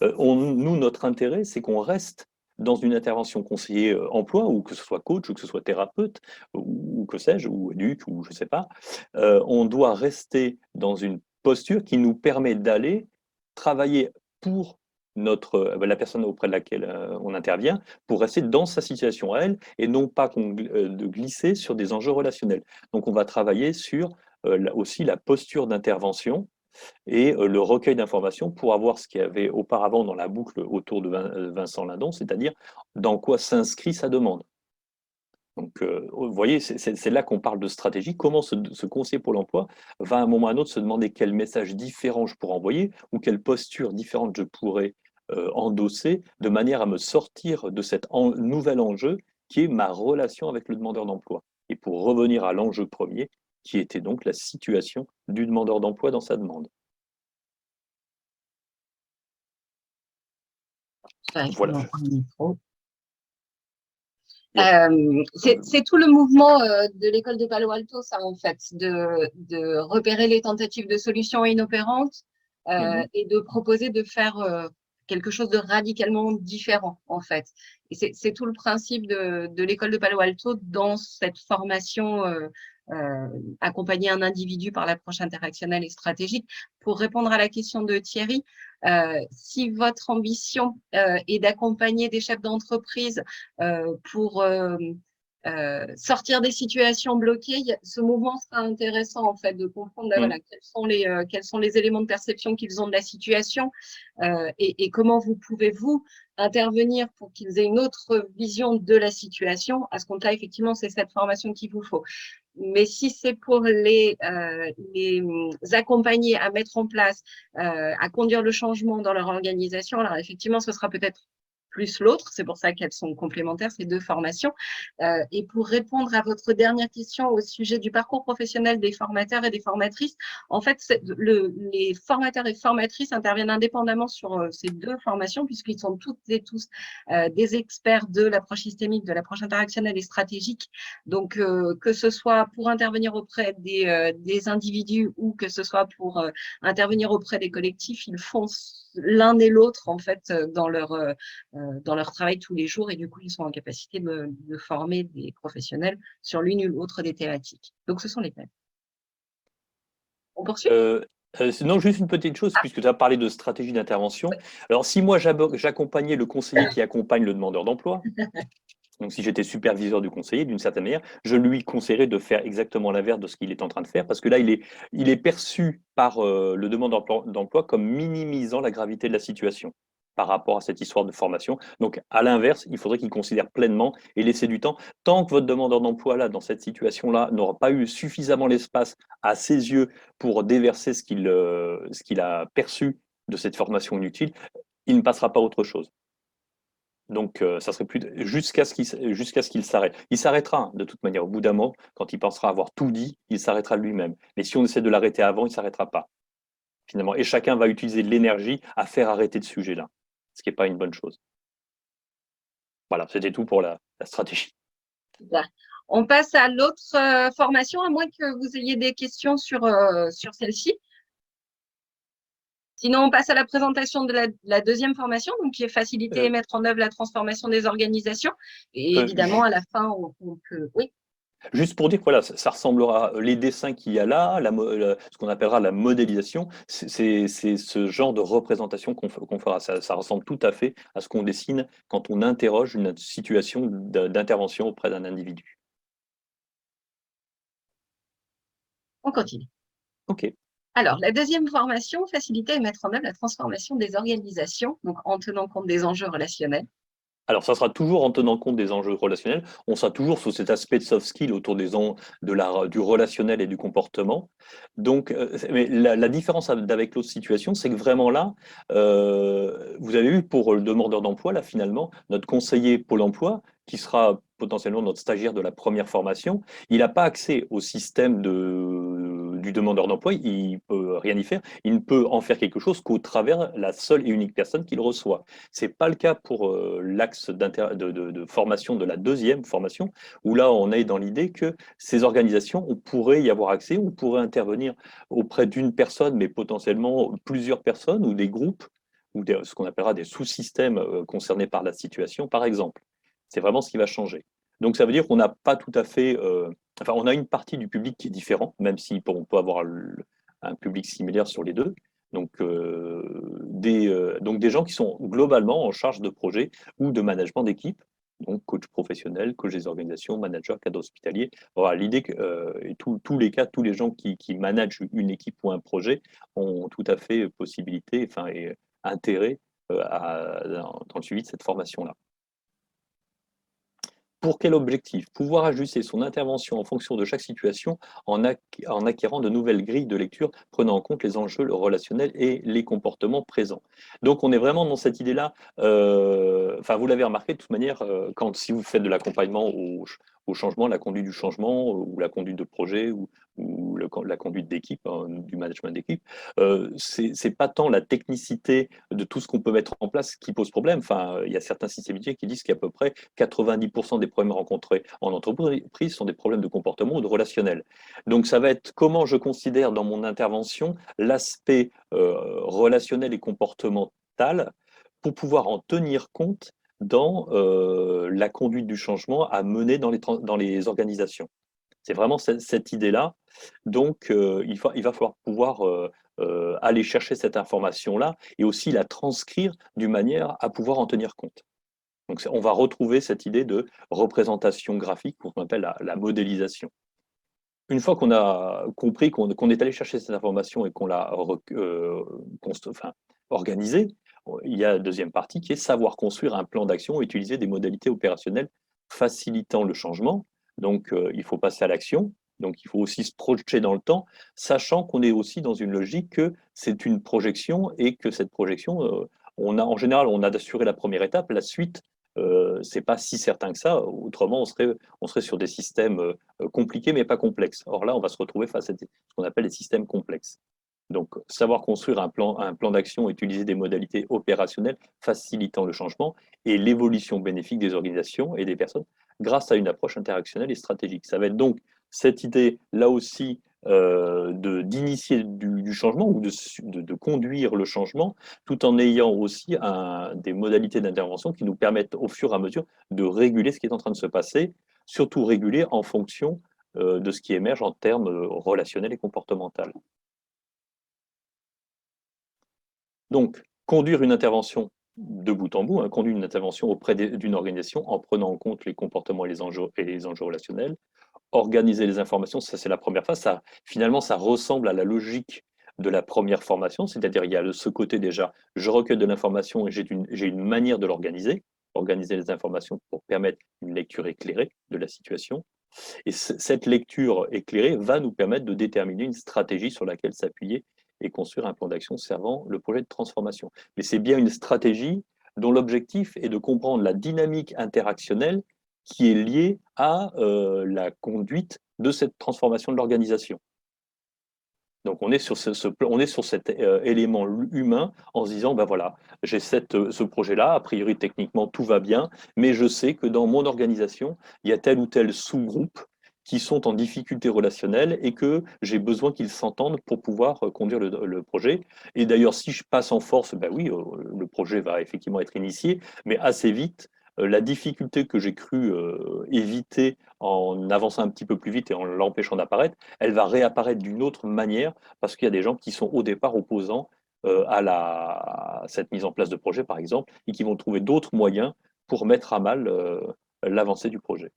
Nous, notre intérêt, c'est qu'on reste dans une intervention conseiller emploi, ou que ce soit coach, ou que ce soit thérapeute, ou que sais-je, ou éduc, ou je ne sais pas. On doit rester dans une posture qui nous permet d'aller travailler pour la personne auprès de laquelle on intervient pour rester dans sa situation à elle et non pas de glisser sur des enjeux relationnels. Donc on va travailler sur aussi la posture d'intervention et le recueil d'informations pour avoir ce qu'il y avait auparavant dans la boucle autour de Vincent Lindon, c'est-à-dire dans quoi s'inscrit sa demande. Donc, vous voyez, c'est là qu'on parle de stratégie. Comment ce conseiller Pôle emploi va à un moment ou à un autre se demander quel message différent je pourrais envoyer ou quelle posture différente je pourrais endosser de manière à me sortir de cet nouvel enjeu qui est ma relation avec le demandeur d'emploi. Et pour revenir à l'enjeu premier, qui était donc la situation du demandeur d'emploi dans sa demande. Ouais, je Voilà. vais reprendre le micro. Yes. C'est tout le mouvement de l'école de Palo Alto, ça, en fait, de repérer les tentatives de solutions inopérantes Mhm. et de proposer de faire quelque chose de radicalement différent, en fait. Et c'est tout le principe de l'école de Palo Alto dans cette formation accompagner un individu par l'approche interactionnelle et stratégique. Pour répondre à la question de Thierry, si votre ambition est d'accompagner des chefs d'entreprise pour sortir des situations bloquées, ce mouvement sera intéressant en fait de comprendre voilà, Mhm. quels sont les éléments de perception qu'ils ont de la situation et comment vous pouvez vous intervenir pour qu'ils aient une autre vision de la situation. À ce compte-là, effectivement, c'est cette formation qu'il vous faut. Mais si c'est pour les accompagner à mettre en place, à conduire le changement dans leur organisation, alors effectivement, ce sera peut-être plus l'autre. C'est pour ça qu'elles sont complémentaires, ces deux formations. Et pour répondre à votre dernière question au sujet du parcours professionnel des formateurs et des formatrices, en fait, les formateurs et formatrices interviennent indépendamment sur ces deux formations, puisqu'ils sont toutes et tous des experts de l'approche systémique, de l'approche interactionnelle et stratégique. Donc, que ce soit pour intervenir auprès des individus ou que ce soit pour intervenir auprès des collectifs, ils font l'un et l'autre, en fait, dans leur travail tous les jours. Et du coup, ils sont en capacité de former des professionnels sur l'une ou l'autre des thématiques. Donc, ce sont les mêmes. On poursuit? Non, juste une petite chose, puisque tu as parlé de stratégie d'intervention. Oui. Alors, si moi j'accompagnais le conseiller qui accompagne le demandeur d'emploi, donc si j'étais superviseur du conseiller, d'une certaine manière, je lui conseillerais de faire exactement l'inverse de ce qu'il est en train de faire, parce que là, il est perçu par le demandeur d'emploi comme minimisant la gravité de la situation par rapport à cette histoire de formation. Donc, à l'inverse, il faudrait qu'il considère pleinement et laisser du temps. Tant que votre demandeur d'emploi, là, dans cette situation-là, n'aura pas eu suffisamment l'espace à ses yeux pour déverser ce qu'il a perçu de cette formation inutile, il ne passera pas à autre chose. Donc, ça serait plus jusqu'à ce qu'il s'arrête. Il s'arrêtera hein, de toute manière. Au bout d'un moment, quand il pensera avoir tout dit, il s'arrêtera lui-même. Mais si on essaie de l'arrêter avant, il ne s'arrêtera pas, finalement. Et chacun va utiliser de l'énergie à faire arrêter ce sujet-là, ce qui n'est pas une bonne chose. Voilà, c'était tout pour la stratégie. Voilà. On passe à l'autre formation, à moins que vous ayez des questions sur celle-ci. Sinon, on passe à la présentation de la deuxième formation, donc qui est faciliter et Euh, mettre en œuvre la transformation des organisations. Et euh, évidemment, à la fin, on peut… Oui, Juste pour dire que voilà, ça ressemblera, les dessins qu'il y a là, ce qu'on appellera la modélisation, c'est ce genre de représentation qu'on fera. Ça ressemble tout à fait à ce qu'on dessine quand on interroge une situation d'intervention auprès d'un individu. on continue. Ok. Alors, la deuxième formation, faciliter et mettre en œuvre la transformation des organisations, donc en tenant compte des enjeux relationnels. Alors, ça sera toujours en tenant compte des enjeux relationnels. On sera toujours sur cet aspect de soft skill autour du relationnel et du comportement. Donc, mais la différence avec l'autre situation, c'est que vraiment là, vous avez eu pour le demandeur d'emploi, là, finalement, notre conseiller Pôle emploi, qui sera potentiellement notre stagiaire de la première formation, il n'a pas accès au système du demandeur d'emploi, il ne peut rien y faire, il ne peut en faire quelque chose qu'au travers la seule et unique personne qu'il reçoit. Ce n'est pas le cas pour l'axe de formation de la deuxième formation, où là, on est dans l'idée que ces organisations, on pourrait y avoir accès, on pourrait intervenir auprès d'une personne, mais potentiellement plusieurs personnes ou des groupes, ou ce qu'on appellera des sous-systèmes concernés par la situation, par exemple. C'est vraiment ce qui va changer. Donc ça veut dire qu'on n'a pas tout à fait, enfin on a une partie du public qui est différent, même si on peut avoir un public similaire sur les deux. Donc des gens qui sont globalement en charge de projets ou de management d'équipe, donc coach professionnel, coach des organisations, manager, cadre hospitalier. Voilà, l'idée que et tous les cas, tous les gens qui managent une équipe ou un projet ont tout à fait possibilité, enfin et intérêt dans le suivi de cette formation-là. Pour quel objectif? Pouvoir ajuster son intervention en fonction de chaque situation en acquérant de nouvelles grilles de lecture prenant en compte les enjeux relationnels et les comportements présents. Donc on est vraiment dans cette idée-là, enfin vous l'avez remarqué de toute manière, si vous faites de l'accompagnement au changement, la conduite du changement ou la conduite de projet ou la conduite d'équipe, hein, du management d'équipe, c'est pas tant la technicité de tout ce qu'on peut mettre en place qui pose problème. Enfin, il y a certains systémiciens qui disent qu'à peu près 90% des problèmes rencontrés en entreprise sont des problèmes de comportement ou de relationnel. Donc, ça va être comment je considère dans mon intervention l'aspect relationnel et comportemental pour pouvoir en tenir compte dans la conduite du changement à mener dans les organisations. C'est vraiment cette idée-là. Donc, il va falloir pouvoir aller chercher cette information-là et aussi la transcrire d'une manière à pouvoir en tenir compte. Donc, on va retrouver cette idée de représentation graphique qu'on appelle la modélisation. Une fois qu'on a compris qu'on est allé chercher cette information et qu'on l'a organisée, il y a la deuxième partie qui est savoir construire un plan d'action et utiliser des modalités opérationnelles facilitant le changement. Donc, il faut passer à l'action. Donc, il faut aussi se projeter dans le temps, sachant qu'on est aussi dans une logique que c'est une projection et que cette projection, en général, on a assuré la première étape, la suite, c'est pas si certain que ça. Autrement, on serait sur des systèmes compliqués mais pas complexes. Or là, on va se retrouver face à ce qu'on appelle des systèmes complexes. Donc, savoir construire un plan d'action, utiliser des modalités opérationnelles facilitant le changement et l'évolution bénéfique des organisations et des personnes grâce à une approche interactionnelle et stratégique. Ça va être donc cette idée, là aussi, d'initier du changement ou de conduire le changement, tout en ayant aussi des modalités d'intervention qui nous permettent au fur et à mesure de réguler ce qui est en train de se passer, surtout réguler en fonction de ce qui émerge en termes relationnels et comportementaux. Donc, conduire une intervention de bout en bout, conduire une intervention auprès d'une organisation en prenant en compte les comportements et les enjeux relationnels, organiser les informations, ça c'est la première phase. Finalement, ça ressemble à la logique de la première formation, c'est-à-dire il y a ce côté déjà, je recueille de l'information et j'ai une manière de l'organiser, organiser les informations pour permettre une lecture éclairée de la situation. Et cette lecture éclairée va nous permettre de déterminer une stratégie sur laquelle s'appuyer et construire un plan d'action servant le projet de transformation. Mais c'est bien une stratégie dont l'objectif est de comprendre la dynamique interactionnelle qui est liée à la conduite de cette transformation de l'organisation. Donc on est sur cet élément humain en se disant, ben voilà, j'ai ce projet-là, a priori techniquement tout va bien, mais je sais que dans mon organisation, il y a tel ou tel sous-groupe qui sont en difficulté relationnelle et que j'ai besoin qu'ils s'entendent pour pouvoir conduire le projet. Et d'ailleurs, si je passe en force, ben oui, le projet va effectivement être initié, mais assez vite, la difficulté que j'ai cru éviter en avançant un petit peu plus vite et en l'empêchant d'apparaître, elle va réapparaître d'une autre manière parce qu'il y a des gens qui sont au départ opposants à cette mise en place de projet, par exemple, et qui vont trouver d'autres moyens pour mettre à mal l'avancée du projet.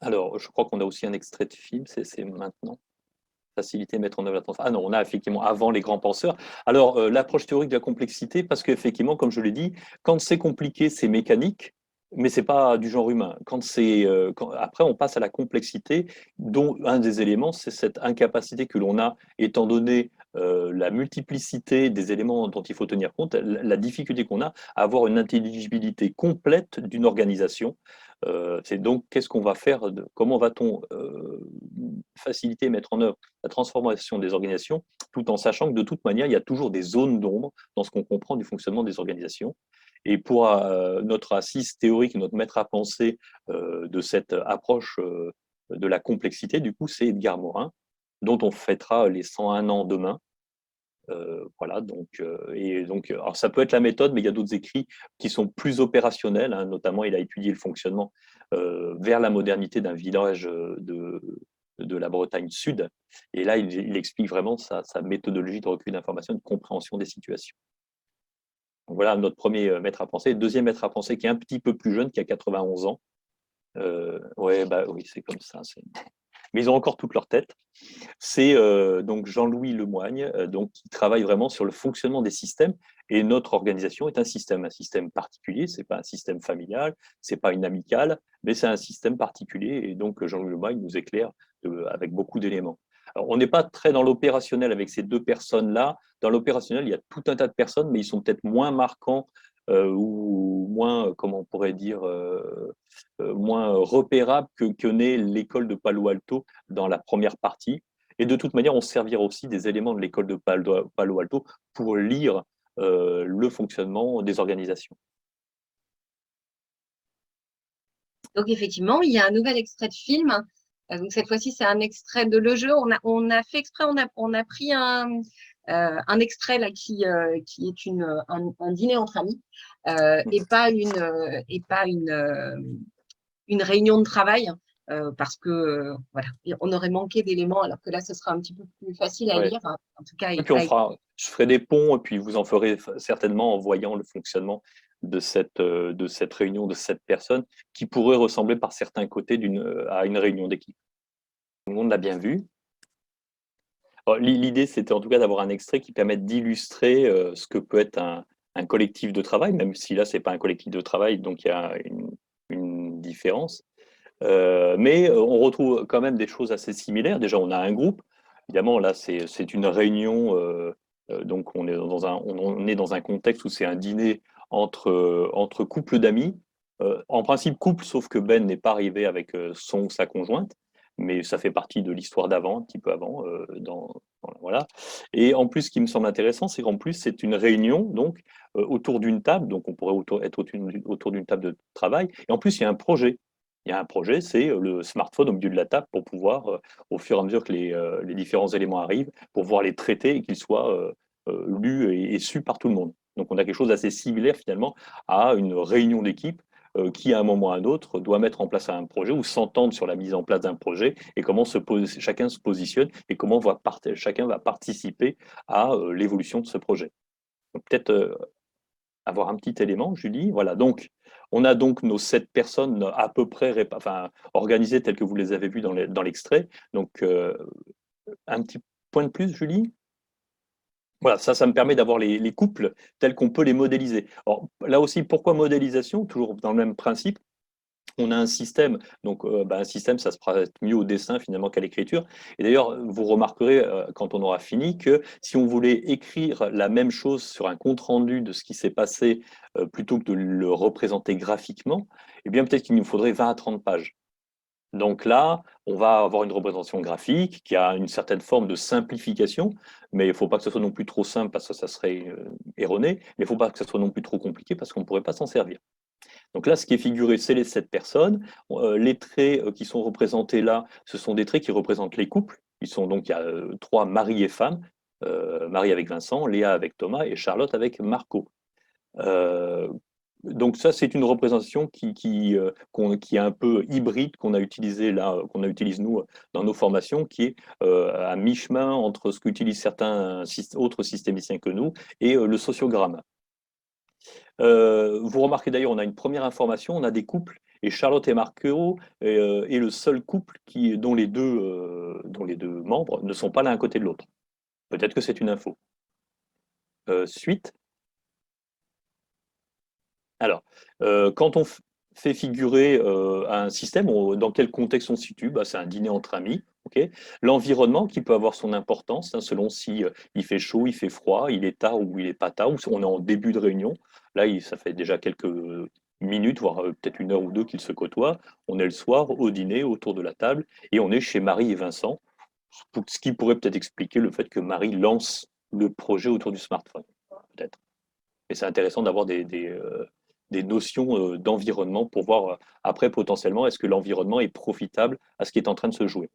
Alors, je crois qu'on a aussi un extrait de film, c'est maintenant. Faciliter, mettre en œuvre la transformation. Ah non, on a effectivement avant les grands penseurs. Alors, l'approche théorique de la complexité, parce qu'effectivement, comme je l'ai dit, quand c'est compliqué, c'est mécanique, mais c'est pas du genre humain. Après, on passe à la complexité, dont un des éléments, c'est cette incapacité que l'on a, étant donné la multiplicité des éléments dont il faut tenir compte, la difficulté qu'on a à avoir une intelligibilité complète d'une organisation. C'est donc qu'est-ce qu'on va faire, comment va-t-on faciliter et mettre en œuvre la transformation des organisations, tout en sachant que de toute manière, il y a toujours des zones d'ombre dans ce qu'on comprend du fonctionnement des organisations. Et pour notre assise théorique, notre maître à penser de cette approche de la complexité, du coup, c'est Edgar Morin, dont on fêtera les 101 ans demain. Voilà, donc, alors ça peut être la méthode, mais il y a d'autres écrits qui sont plus opérationnels, hein, notamment il a étudié le fonctionnement vers la modernité d'un village de la Bretagne Sud, et là il explique vraiment sa méthodologie de recueil d'informations et de compréhension des situations. Donc voilà notre premier maître à penser. Deuxième maître à penser qui est un petit peu plus jeune, qui a 91 ans. Ouais, bah oui, c'est comme ça. Mais ils ont encore toute leur tête. C'est donc Jean-Louis Lemoigne, donc, qui travaille vraiment sur le fonctionnement des systèmes. Et notre organisation est un système particulier. C'est pas un système familial, c'est pas une amicale, mais c'est un système particulier. Et donc Jean-Louis Lemoigne nous éclaire avec beaucoup d'éléments. Alors, on n'est pas très dans l'opérationnel avec ces deux personnes-là. Dans l'opérationnel, il y a tout un tas de personnes, mais ils sont peut-être moins marquants ou moins, comment on pourrait dire, moins repérables que n'est l'école de Palo Alto dans la première partie. Et de toute manière, on servira aussi des éléments de l'école de Palo Alto pour lire le fonctionnement des organisations. Donc, effectivement, il y a un nouvel extrait de film. Donc, cette fois-ci, c'est un extrait de Le Jeu. On a fait exprès, on a pris un extrait là, qui est un dîner entre amis et pas une réunion de travail. Parce que voilà, on aurait manqué d'éléments, alors que là, ce sera un petit peu plus facile à Ouais. lire, hein, en tout cas. Et puis je ferai des ponts, et puis vous en ferez certainement en voyant le fonctionnement de cette réunion, de cette personne, qui pourrait ressembler par certains côtés à une réunion d'équipe. Tout le monde l'a bien vu. L'idée, c'était en tout cas d'avoir un extrait qui permette d'illustrer ce que peut être un collectif de travail, même si là, c'est pas un collectif de travail, donc il y a une différence. Mais on retrouve quand même des choses assez similaires. Déjà, on a un groupe. évidemment, là, c'est une réunion, donc on est dans un contexte où c'est un dîner entre couples d'amis. En principe, couple, sauf que Ben n'est pas arrivé avec son ou sa conjointe, mais ça fait partie de l'histoire d'avant, un petit peu avant. Voilà. Et en plus, ce qui me semble intéressant, c'est qu'en plus, c'est une réunion donc autour d'une table, donc on pourrait être autour d'une table de travail. Et en plus, il y a un projet. Il y a un projet, c'est le smartphone au milieu de la table pour pouvoir, au fur et à mesure que les différents éléments arrivent, pour pouvoir les traiter et qu'ils soient lus et sus par tout le monde. Donc on a quelque chose d'assez similaire finalement à une réunion d'équipe qui, à un moment ou à un autre, doit mettre en place un projet ou s'entendre sur la mise en place d'un projet et comment chacun se positionne et comment chacun va participer à l'évolution de ce projet. Donc peut-être avoir un petit élément, Julie. Voilà, donc on a donc nos 7 personnes à peu près organisées telles que vous les avez vues dans l'extrait. Donc un petit point de plus, Julie. Voilà, ça me permet d'avoir les couples tels qu'on peut les modéliser. Alors, là aussi, pourquoi modélisation? Toujours dans le même principe. On a un système, donc un système, ça se prête mieux au dessin finalement qu'à l'écriture. Et d'ailleurs, vous remarquerez quand on aura fini que si on voulait écrire la même chose sur un compte-rendu de ce qui s'est passé plutôt que de le représenter graphiquement, eh bien peut-être qu'il nous faudrait 20 à 30 pages. Donc là, on va avoir une représentation graphique qui a une certaine forme de simplification, mais il ne faut pas que ce soit non plus trop simple parce que ça serait erroné, mais il ne faut pas que ce soit non plus trop compliqué parce qu'on ne pourrait pas s'en servir. Donc là, ce qui est figuré, c'est les 7 personnes. Les traits qui sont représentés là, ce sont des traits qui représentent les couples. Donc, il y a 3 maris et femmes, Marie avec Vincent, Léa avec Thomas et Charlotte avec Marco. Euh, donc ça, c'est une représentation qui est un peu hybride qu'on a utilisé là, qu'on utilise nous dans nos formations, qui est à mi-chemin entre ce qu'utilisent certains autres systémiciens que nous et le sociogramme. Vous remarquez d'ailleurs, on a une première information, on a des couples, et Charlotte et Marco est le seul couple dont les deux membres ne sont pas l'un à côté de l'autre. Peut-être que c'est une info. Suite. Alors, quand on fait figurer un système, dans quel contexte on se situe? C'est un dîner entre amis. Okay. L'environnement qui peut avoir son importance, hein, selon si il fait chaud, il fait froid, il est tard ou il n'est pas tard, ou si on est en début de réunion. Là, ça fait déjà quelques minutes, voire peut-être 1 heure ou 2 qu'ils se côtoient. On est le soir au dîner, autour de la table, et on est chez Marie et Vincent, ce qui pourrait peut-être expliquer le fait que Marie lance le projet autour du smartphone, peut-être. Et c'est intéressant d'avoir des notions d'environnement pour voir après potentiellement est-ce que l'environnement est profitable à ce qui est en train de se jouer.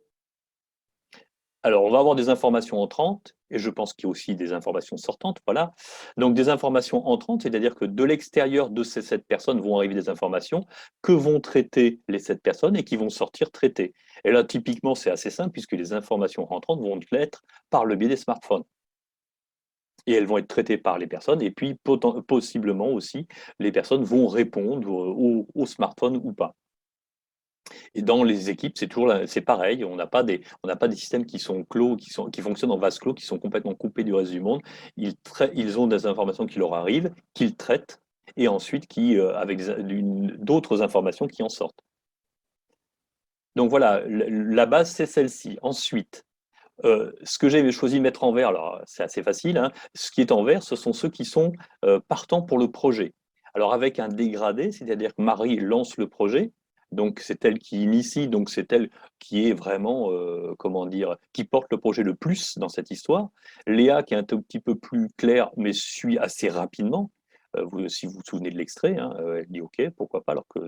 Alors, on va avoir des informations entrantes, et je pense qu'il y a aussi des informations sortantes, voilà. Donc, des informations entrantes, c'est-à-dire que de l'extérieur de ces 7 personnes vont arriver des informations que vont traiter les 7 personnes et qui vont sortir traitées. Et là, typiquement, c'est assez simple puisque les informations entrantes vont l'être par le biais des smartphones. Et elles vont être traitées par les personnes, et puis possiblement aussi, les personnes vont répondre au smartphone ou pas. Et dans les équipes, c'est pareil, on n'a pas des systèmes qui sont clos, qui fonctionnent en vase clos, qui sont complètement coupés du reste du monde. Ils ont des informations qui leur arrivent, qu'ils traitent, et ensuite avec d'autres informations qui en sortent. Donc voilà, la base, c'est celle-ci. Ensuite, ce que j'ai choisi de mettre en vert, alors c'est assez facile, hein, ce qui est en vert, ce sont ceux qui sont partants pour le projet. Alors avec un dégradé, c'est-à-dire que Marie lance le projet, donc c'est elle qui initie, donc c'est elle qui est vraiment, comment dire, qui porte le projet le plus dans cette histoire. Léa qui est un tout petit peu plus claire, mais suit assez rapidement. Si vous vous souvenez de l'extrait, hein, elle dit OK, pourquoi pas, alors que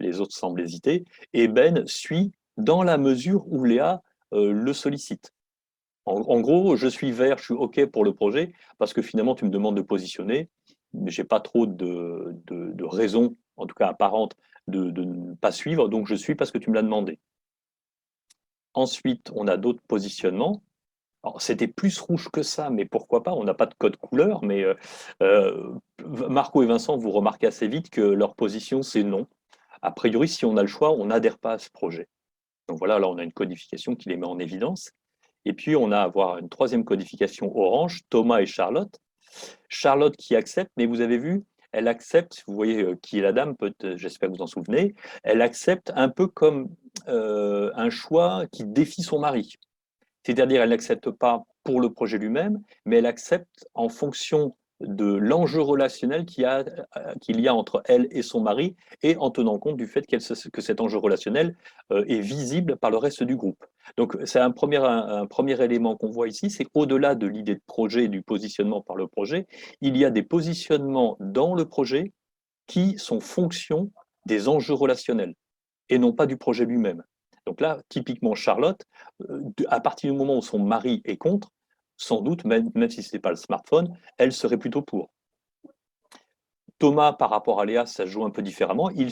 les autres semblent hésiter. Et Ben suit dans la mesure où Léa le sollicite. En gros, je suis vert, je suis OK pour le projet, parce que finalement, tu me demandes de positionner, mais j'ai pas trop de raison, en tout cas apparente, de ne pas suivre, donc je suis parce que tu me l'as demandé. Ensuite, on a d'autres positionnements. Alors, c'était plus rouge que ça, mais pourquoi pas? On n'a pas de code couleur, mais Marco et Vincent, vous remarquez assez vite que leur position, c'est non. A priori, si on a le choix, on n'adhère pas à ce projet. Donc voilà, là, on a une codification qui les met en évidence. Et puis, on a à avoir une troisième codification orange, Thomas et Charlotte. Charlotte qui accepte, mais vous avez vu, elle accepte, vous voyez qui est la dame, j'espère que vous en souvenez, elle accepte un peu comme un choix qui défie son mari. C'est-à-dire, elle n'accepte pas pour le projet lui-même, mais elle accepte en fonction de l'enjeu relationnel qu'il y a entre elle et son mari, et en tenant compte du fait que cet enjeu relationnel est visible par le reste du groupe. Donc, c'est un premier élément qu'on voit ici, c'est qu'au-delà de l'idée de projet et du positionnement par le projet, il y a des positionnements dans le projet qui sont fonction des enjeux relationnels et non pas du projet lui-même. Donc là, typiquement, Charlotte, à partir du moment où son mari est contre, sans doute, même si ce n'est pas le smartphone, elle serait plutôt pour. Thomas, par rapport à Léa, ça se joue un peu différemment. Il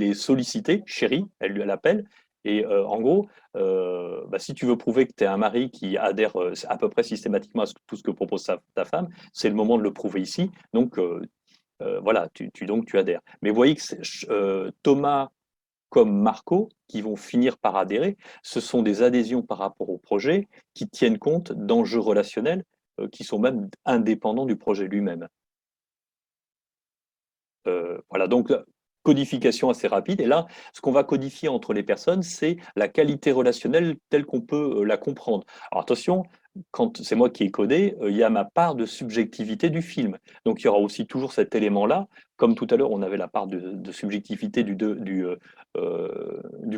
est sollicité, chérie, elle appelle. Et en gros, bah, si tu veux prouver que tu es un mari qui adhère à peu près systématiquement à tout ce que propose ta femme, c'est le moment de le prouver ici. Donc, voilà, donc tu adhères. Mais vous voyez que Thomas comme Marco, qui vont finir par adhérer, ce sont des adhésions par rapport au projet qui tiennent compte d'enjeux relationnels qui sont même indépendants du projet lui-même. Voilà, donc codification assez rapide. Et là, ce qu'on va codifier entre les personnes, c'est la qualité relationnelle telle qu'on peut la comprendre. Alors attention, quand c'est moi qui ai codé, il y a ma part de subjectivité du film. Donc il y aura aussi toujours cet élément-là. Comme tout à l'heure, on avait la part de subjectivité du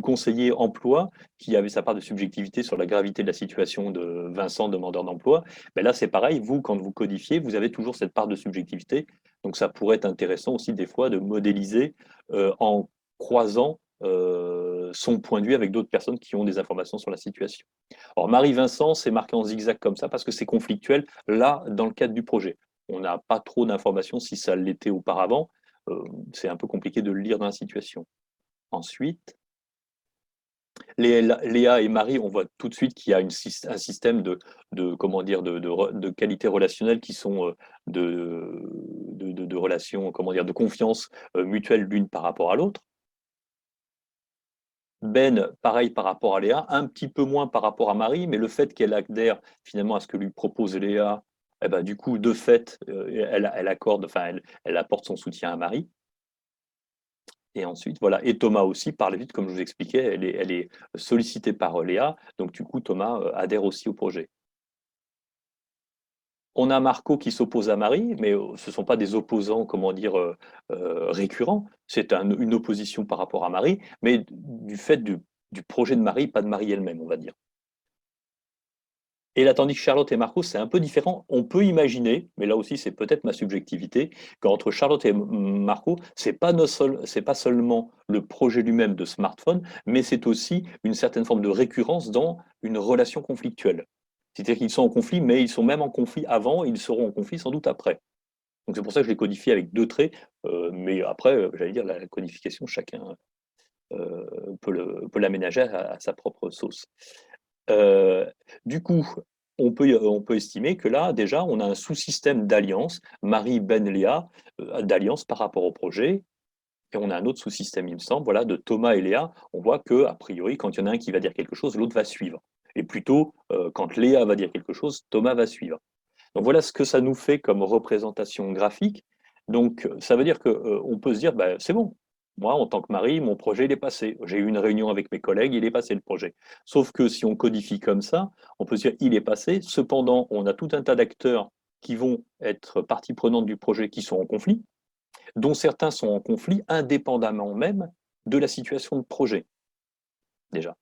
conseiller emploi, qui avait sa part de subjectivité sur la gravité de la situation de Vincent, demandeur d'emploi. Ben là, c'est pareil, vous, quand vous codifiez, vous avez toujours cette part de subjectivité. Donc ça pourrait être intéressant aussi des fois de modéliser en croisant son point de vue avec d'autres personnes qui ont des informations sur la situation. Alors Marie-Vincent, c'est marqué en zigzag comme ça parce que c'est conflictuel là dans le cadre du projet. On n'a pas trop d'informations si ça l'était auparavant. C'est un peu compliqué de le lire dans la situation. Ensuite, Léa et Marie, on voit tout de suite qu'il y a un système comment dire, de qualité relationnelle qui sont de relations, comment dire, de confiance mutuelle l'une par rapport à l'autre. Ben, pareil par rapport à Léa, un petit peu moins par rapport à Marie, mais le fait qu'elle adhère finalement à ce que lui propose Léa, eh ben, du coup, de fait, elle accorde, enfin, elle apporte son soutien à Marie. Et ensuite, voilà. Et Thomas aussi, par la vite, comme je vous expliquais, elle est sollicitée par Léa. Donc, du coup, Thomas adhère aussi au projet. On a Marco qui s'oppose à Marie, mais ce ne sont pas des opposants, comment dire, récurrents. C'est une opposition par rapport à Marie, mais du fait du projet de Marie, pas de Marie elle-même, on va dire. Et là, tandis que Charlotte et Marco, c'est un peu différent. On peut imaginer, mais là aussi, c'est peut-être ma subjectivité, qu'entre Charlotte et Marco, c'est pas seulement le projet lui-même de smartphone, mais c'est aussi une certaine forme de récurrence dans une relation conflictuelle. C'est-à-dire qu'ils sont en conflit, mais ils sont même en conflit avant, et ils seront en conflit sans doute après. Donc c'est pour ça que je les codifie avec deux traits, mais après, j'allais dire, la codification, chacun peut l'aménager à sa propre sauce. Euh, du coup, on peut estimer que là, déjà, on a un sous-système d'alliance, Marie, Ben, Léa, d'alliance par rapport au projet. Et on a un autre sous-système, il me semble, voilà, de Thomas et Léa. On voit que, a priori, quand il y en a un qui va dire quelque chose, l'autre va suivre. Et plutôt, quand Léa va dire quelque chose, Thomas va suivre. Donc voilà ce que ça nous fait comme représentation graphique. Donc ça veut dire qu'on peut se dire, bah, c'est bon. Moi, en tant que mari, mon projet, il est passé. J'ai eu une réunion avec mes collègues, il est passé le projet. Sauf que si on codifie comme ça, on peut se dire, il est passé. Cependant, on a tout un tas d'acteurs qui vont être partie prenante du projet qui sont en conflit, dont certains sont en conflit indépendamment même de la situation de projet, déjà.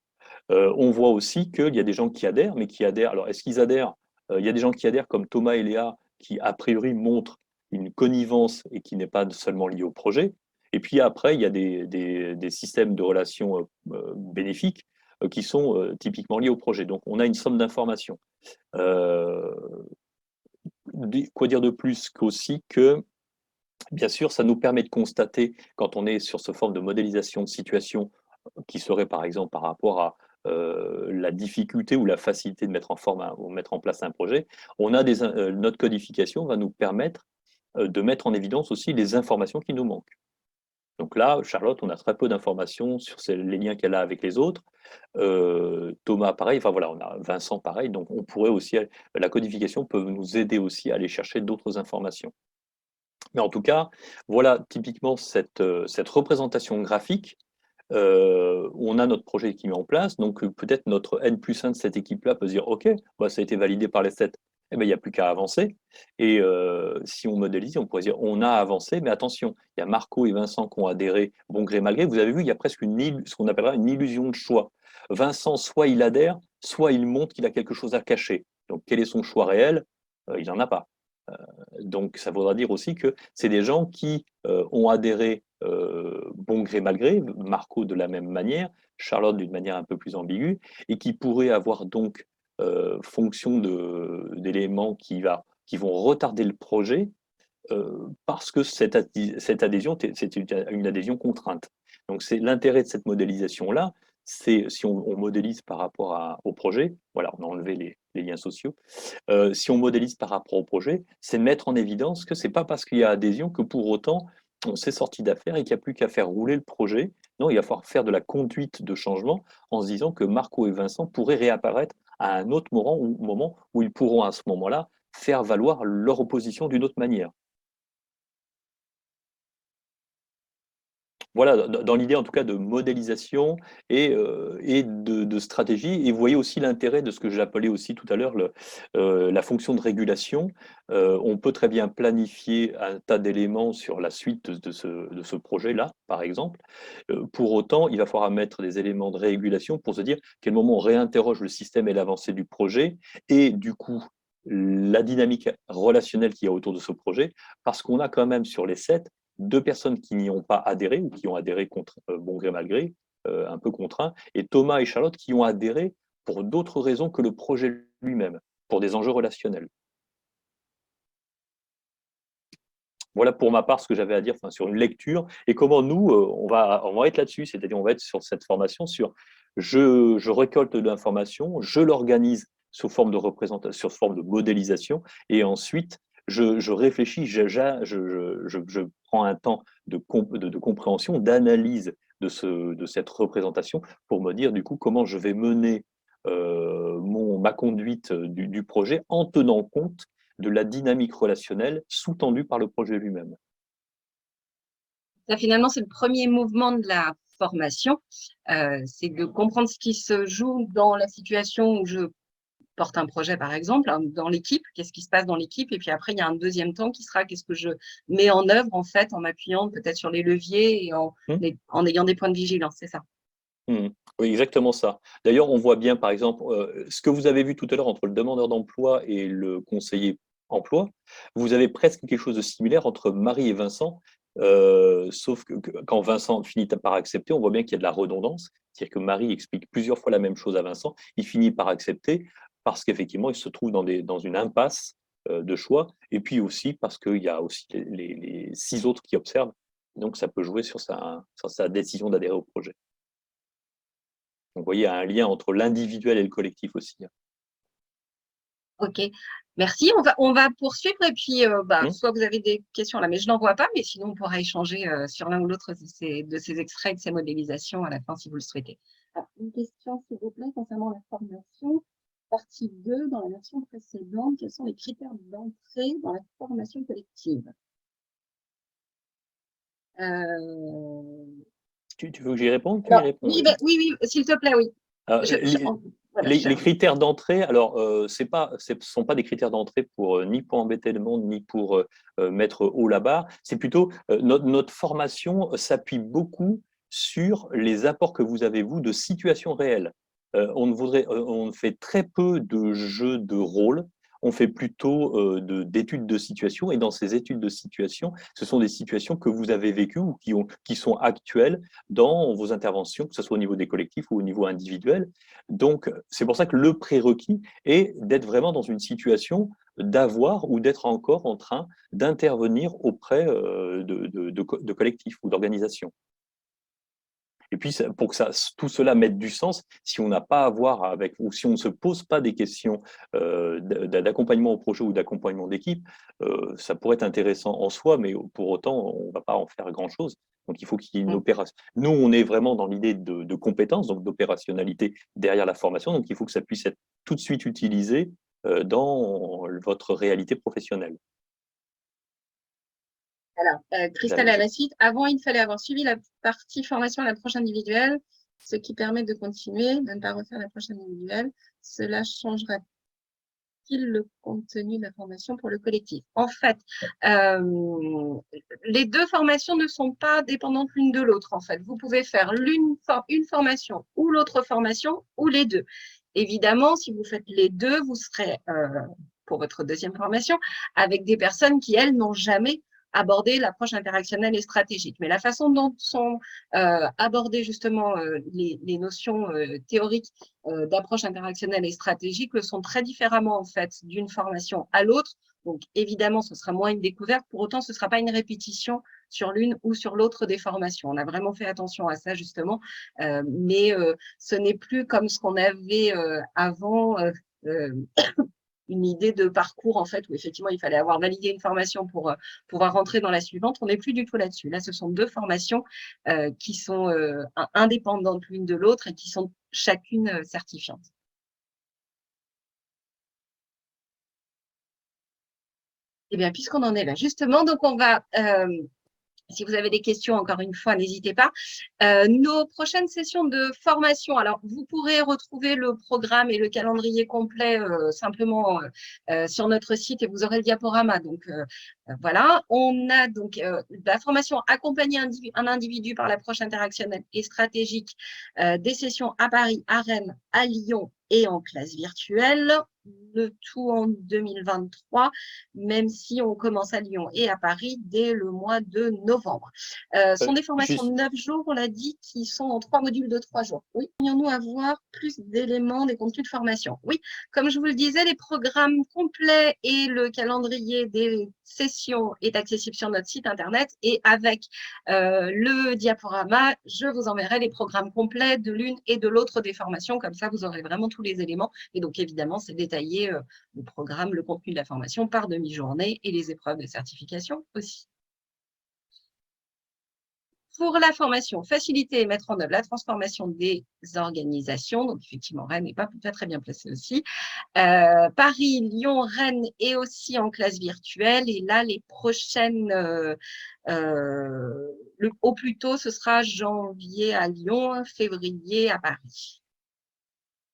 On voit aussi qu'il y a des gens qui adhèrent, mais qui adhèrent. Alors, est-ce qu'ils adhèrent? Il y a des gens qui adhèrent comme Thomas et Léa, qui a priori montrent une connivence et qui n'est pas seulement liée au projet. Et puis après, il y a des systèmes de relations bénéfiques qui sont typiquement liés au projet. Donc, on a une somme d'informations. Euh, quoi dire de plus qu'aussi que, bien sûr, ça nous permet de constater, quand on est sur ce forme de modélisation de situation, qui serait par exemple par rapport à la difficulté ou la facilité de mettre en forme ou mettre en place un projet, notre codification va nous permettre de mettre en évidence aussi les informations qui nous manquent. Donc là, Charlotte, on a très peu d'informations sur les liens qu'elle a avec les autres. Thomas, pareil. Enfin voilà, on a Vincent, pareil. Donc on pourrait aussi, la codification peut nous aider aussi à aller chercher d'autres informations. Mais en tout cas, voilà typiquement cette représentation graphique on a notre projet qui est mis en place, donc peut-être notre N+1 de cette équipe-là peut se dire, OK, bah, ça a été validé par les 7, eh ben, il n'y a plus qu'à avancer. Et si on modélise, on pourrait dire, on a avancé, mais attention, il y a Marco et Vincent qui ont adhéré bon gré mal gré. Vous avez vu, il y a presque ce qu'on appellera une illusion de choix. Vincent, soit il adhère, soit il montre qu'il a quelque chose à cacher. Donc, quel est son choix réel? Il n'en a pas. Donc, ça voudra dire aussi que c'est des gens qui ont adhéré bon gré mal gré, Marco de la même manière, Charlotte d'une manière un peu plus ambiguë, et qui pourraient avoir donc, fonction d'éléments qui vont retarder le projet, parce que cette adhésion, c'est une adhésion contrainte. Donc, c'est l'intérêt de cette modélisation-là, c'est si on modélise par rapport au projet, voilà, on a enlevé les liens sociaux, si on modélise par rapport au projet, c'est de mettre en évidence que c'est pas parce qu'il y a adhésion que pour autant on s'est sorti d'affaire et qu'il n'y a plus qu'à faire rouler le projet. Non, il va falloir faire de la conduite de changement en se disant que Marco et Vincent pourraient réapparaître à un autre moment où ils pourront à ce moment-là faire valoir leur opposition d'une autre manière. Voilà, dans l'idée en tout cas de modélisation et de stratégie. Et vous voyez aussi l'intérêt de ce que j'appelais aussi tout à l'heure la fonction de régulation. On peut très bien planifier un tas d'éléments sur la suite de ce projet-là, par exemple. Pour autant, il va falloir mettre des éléments de régulation pour se dire quel moment on réinterroge le système et l'avancée du projet, et du coup la dynamique relationnelle qu'il y a autour de ce projet, parce qu'on a quand même sur les 7 deux personnes qui n'y ont pas adhéré ou qui ont adhéré contre bon gré mal gré, un peu contraint, et Thomas et Charlotte qui ont adhéré pour d'autres raisons que le projet lui-même, pour des enjeux relationnels. Voilà pour ma part ce que j'avais à dire, enfin, sur une lecture et comment nous, on va être là-dessus, c'est-à-dire on va être sur cette formation sur je récolte de l'information, je l'organise sous forme de représentation, sous forme de modélisation, et ensuite je réfléchis, je prends un temps de compréhension, d'analyse de cette représentation pour me dire du coup comment je vais mener ma conduite du projet en tenant compte de la dynamique relationnelle sous-tendue par le projet lui-même. Ça, finalement, c'est le premier mouvement de la formation, c'est de comprendre ce qui se joue dans la situation où je porte un projet, par exemple, hein, dans l'équipe, qu'est-ce qui se passe dans l'équipe, et puis après, il y a un deuxième temps qui sera qu'est-ce que je mets en œuvre, en fait, en m'appuyant peut-être sur les leviers et Mmh. en ayant des points de vigilance, c'est ça. Mmh. Oui, exactement ça. D'ailleurs, on voit bien, par exemple, ce que vous avez vu tout à l'heure entre le demandeur d'emploi et le conseiller emploi, vous avez presque quelque chose de similaire entre Marie et Vincent, sauf que quand Vincent finit par accepter, on voit bien qu'il y a de la redondance, c'est-à-dire que Marie explique plusieurs fois la même chose à Vincent, il finit par accepter parce qu'effectivement, il se trouve dans une impasse de choix, et puis aussi parce qu'il y a aussi les 6 autres qui observent, donc ça peut jouer sur sa décision d'adhérer au projet. Donc, vous voyez, il y a un lien entre l'individuel et le collectif aussi, hein. Ok, merci. On va poursuivre et puis Mmh. soit vous avez des questions là, mais je n'en vois pas, mais sinon on pourra échanger sur l'un ou l'autre de ces extraits et de ces modélisations à la fin si vous le souhaitez. Alors, une question s'il vous plaît concernant la formation, partie 2 dans la version précédente. Quels sont les critères d'entrée dans la formation collective? Euh, Tu veux que j'y réponde? Tu y alors, réponds, oui, oui. oui, s'il te plaît, oui. Alors, Voilà, les critères d'entrée, alors, ce ne sont pas des critères d'entrée pour ni pour embêter le monde, ni pour mettre haut la barre. C'est plutôt notre formation s'appuie beaucoup sur les apports que vous avez, vous, de situations réelles. On fait très peu de jeux de rôle. On fait plutôt d'études de situation. Et dans ces études de situation, ce sont des situations que vous avez vécues ou qui sont actuelles dans vos interventions, que ce soit au niveau des collectifs ou au niveau individuel. Donc, c'est pour ça que le prérequis est d'être vraiment dans une situation d'avoir ou d'être encore en train d'intervenir auprès de collectifs ou d'organisations. Et puis, pour que tout cela mette du sens, si on n'a pas à voir avec, ou si on ne se pose pas des questions d'accompagnement au projet ou d'accompagnement d'équipe, ça pourrait être intéressant en soi, mais pour autant, on ne va pas en faire grand-chose. Donc, il faut qu'il y ait une opération. Nous, on est vraiment dans l'idée de compétences, donc d'opérationnalité derrière la formation. Donc, il faut que ça puisse être tout de suite utilisé dans votre réalité professionnelle. Alors, Christelle, à la suite, avant, il fallait avoir suivi la partie formation à l'approche individuelle, ce qui permet de continuer, de ne pas refaire l'approche individuelle. Cela changerait-il le contenu de la formation pour le collectif? En fait, les deux formations ne sont pas dépendantes l'une de l'autre. En fait, vous pouvez faire une formation ou l'autre formation ou les deux. Évidemment, si vous faites les deux, vous serez, pour votre deuxième formation, avec des personnes qui, elles, n'ont jamais abordé l'approche interactionnelle et stratégique. Mais la façon dont sont abordées justement les notions théoriques d'approche interactionnelle et stratégique le sont très différemment en fait d'une formation à l'autre. Donc évidemment, ce sera moins une découverte. Pour autant, ce ne sera pas une répétition sur l'une ou sur l'autre des formations. On a vraiment fait attention à ça justement, mais ce n'est plus comme ce qu'on avait avant. Une idée de parcours, en fait, où effectivement, il fallait avoir validé une formation pour pouvoir rentrer dans la suivante. On n'est plus du tout là-dessus. Là, ce sont deux formations qui sont indépendantes l'une de l'autre et qui sont chacune certifiantes. Eh bien, puisqu'on en est là, justement, donc on va si vous avez des questions, encore une fois, n'hésitez pas. Nos prochaines sessions de formation, alors vous pourrez retrouver le programme et le calendrier complet simplement sur notre site et vous aurez le diaporama. Donc voilà, on a donc la formation accompagner un individu par l'approche interactionnelle et stratégique, des sessions à Paris, à Rennes, à Lyon et en classe virtuelle. Le tout en 2023, même si on commence à Lyon et à Paris dès le mois de novembre. Ce sont des formations de Juste, 9 jours, on l'a dit, qui sont en 3 modules de 3 jours. Oui, pourrions-nous avoir plus d'éléments des contenus de formation? Oui, comme je vous le disais, les programmes complets et le calendrier des sessions est accessible sur notre site internet et avec le diaporama, je vous enverrai les programmes complets de l'une et de l'autre des formations. Comme ça, vous aurez vraiment tous les éléments. Et donc, évidemment, c'est détaillé le programme, le contenu de la formation par demi-journée et les épreuves de certification aussi. Pour la formation, faciliter et mettre en œuvre la transformation des organisations. Donc, effectivement, Rennes n'est pas très bien placé aussi. Paris, Lyon, Rennes et aussi en classe virtuelle. Et là, les prochaines, au plus tôt, ce sera janvier à Lyon, février à Paris.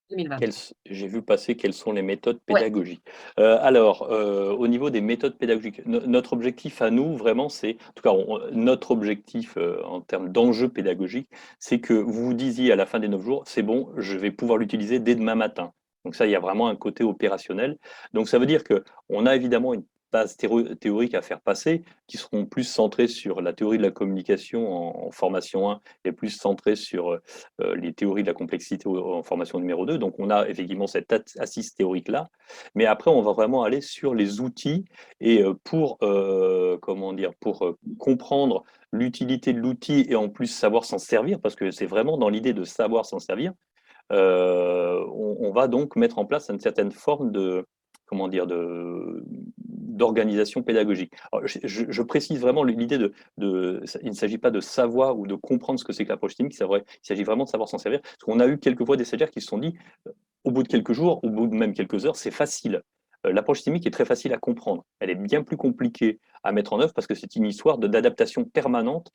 2023. j'ai vu passer quelles sont les méthodes Ouais. pédagogiques. Au niveau des méthodes pédagogiques, notre objectif à nous, vraiment, c'est, en tout cas, notre objectif en termes d'enjeux pédagogiques, c'est que vous vous disiez à la fin des 9 jours, c'est bon, je vais pouvoir l'utiliser dès demain matin. Donc ça, il y a vraiment un côté opérationnel. Donc ça veut dire qu'on a évidemment une base théorique à faire passer, qui seront plus centrées sur la théorie de la communication en formation 1 et plus centrées sur les théories de la complexité en formation numéro 2. Donc, on a effectivement cette assise théorique-là. Mais après, on va vraiment aller sur les outils et comment dire, pour comprendre l'utilité de l'outil et en plus savoir s'en servir, parce que c'est vraiment dans l'idée de savoir s'en servir, on va donc mettre en place une certaine forme de, comment dire, d'organisation pédagogique. Alors, je précise vraiment l'idée il ne s'agit pas de savoir ou de comprendre ce que c'est que l'approche systémique, c'est vrai, il s'agit vraiment de savoir s'en servir. Parce qu'on a eu quelquefois des stagiaires qui se sont dit, au bout de quelques jours, au bout de même quelques heures, c'est facile. L'approche systémique est très facile à comprendre. Elle est bien plus compliquée à mettre en œuvre parce que c'est une histoire d'adaptation permanente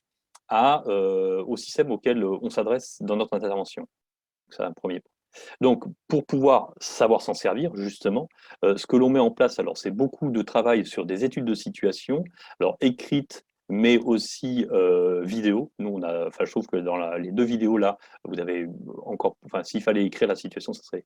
au système auquel on s'adresse dans notre intervention. C'est un premier point. Donc, pour pouvoir savoir s'en servir, justement, ce que l'on met en place, alors c'est beaucoup de travail sur des études de situation, alors écrites, mais aussi vidéo. Nous, enfin, je trouve que dans les deux vidéos là, vous avez encore, enfin, s'il fallait écrire la situation, ça serait,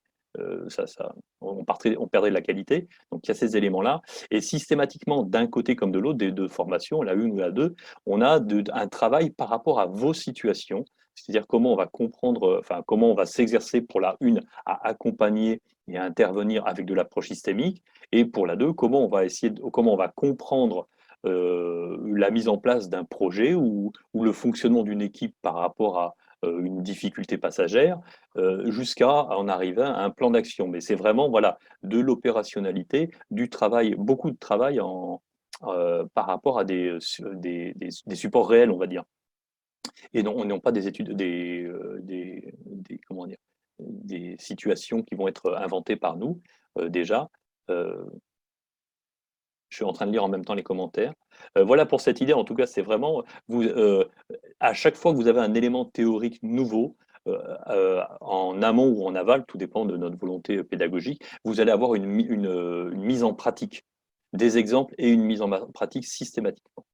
on perdrait de la qualité. Donc, il y a ces éléments-là. Et systématiquement, d'un côté comme de l'autre, des deux formations, la une ou la deux, on a un travail par rapport à vos situations, c'est-à-dire comment on va comprendre, enfin comment on va s'exercer pour la une à accompagner et à intervenir avec de l'approche systémique, et pour la deux, comment on va comprendre la mise en place d'un projet ou le fonctionnement d'une équipe par rapport à une difficulté passagère, jusqu'à en arriver à un plan d'action. Mais c'est vraiment voilà de l'opérationnalité, du travail, beaucoup de travail par rapport à des supports réels, on va dire. Et non pas des études, comment dire, des situations qui vont être inventées par nous déjà. Euh, Je suis en train de lire en même temps les commentaires. Voilà pour cette idée. En tout cas, c'est vraiment à chaque fois que vous avez un élément théorique nouveau, en amont ou en aval, tout dépend de notre volonté pédagogique, vous allez avoir une mise en pratique, des exemples et une mise en pratique systématiquement.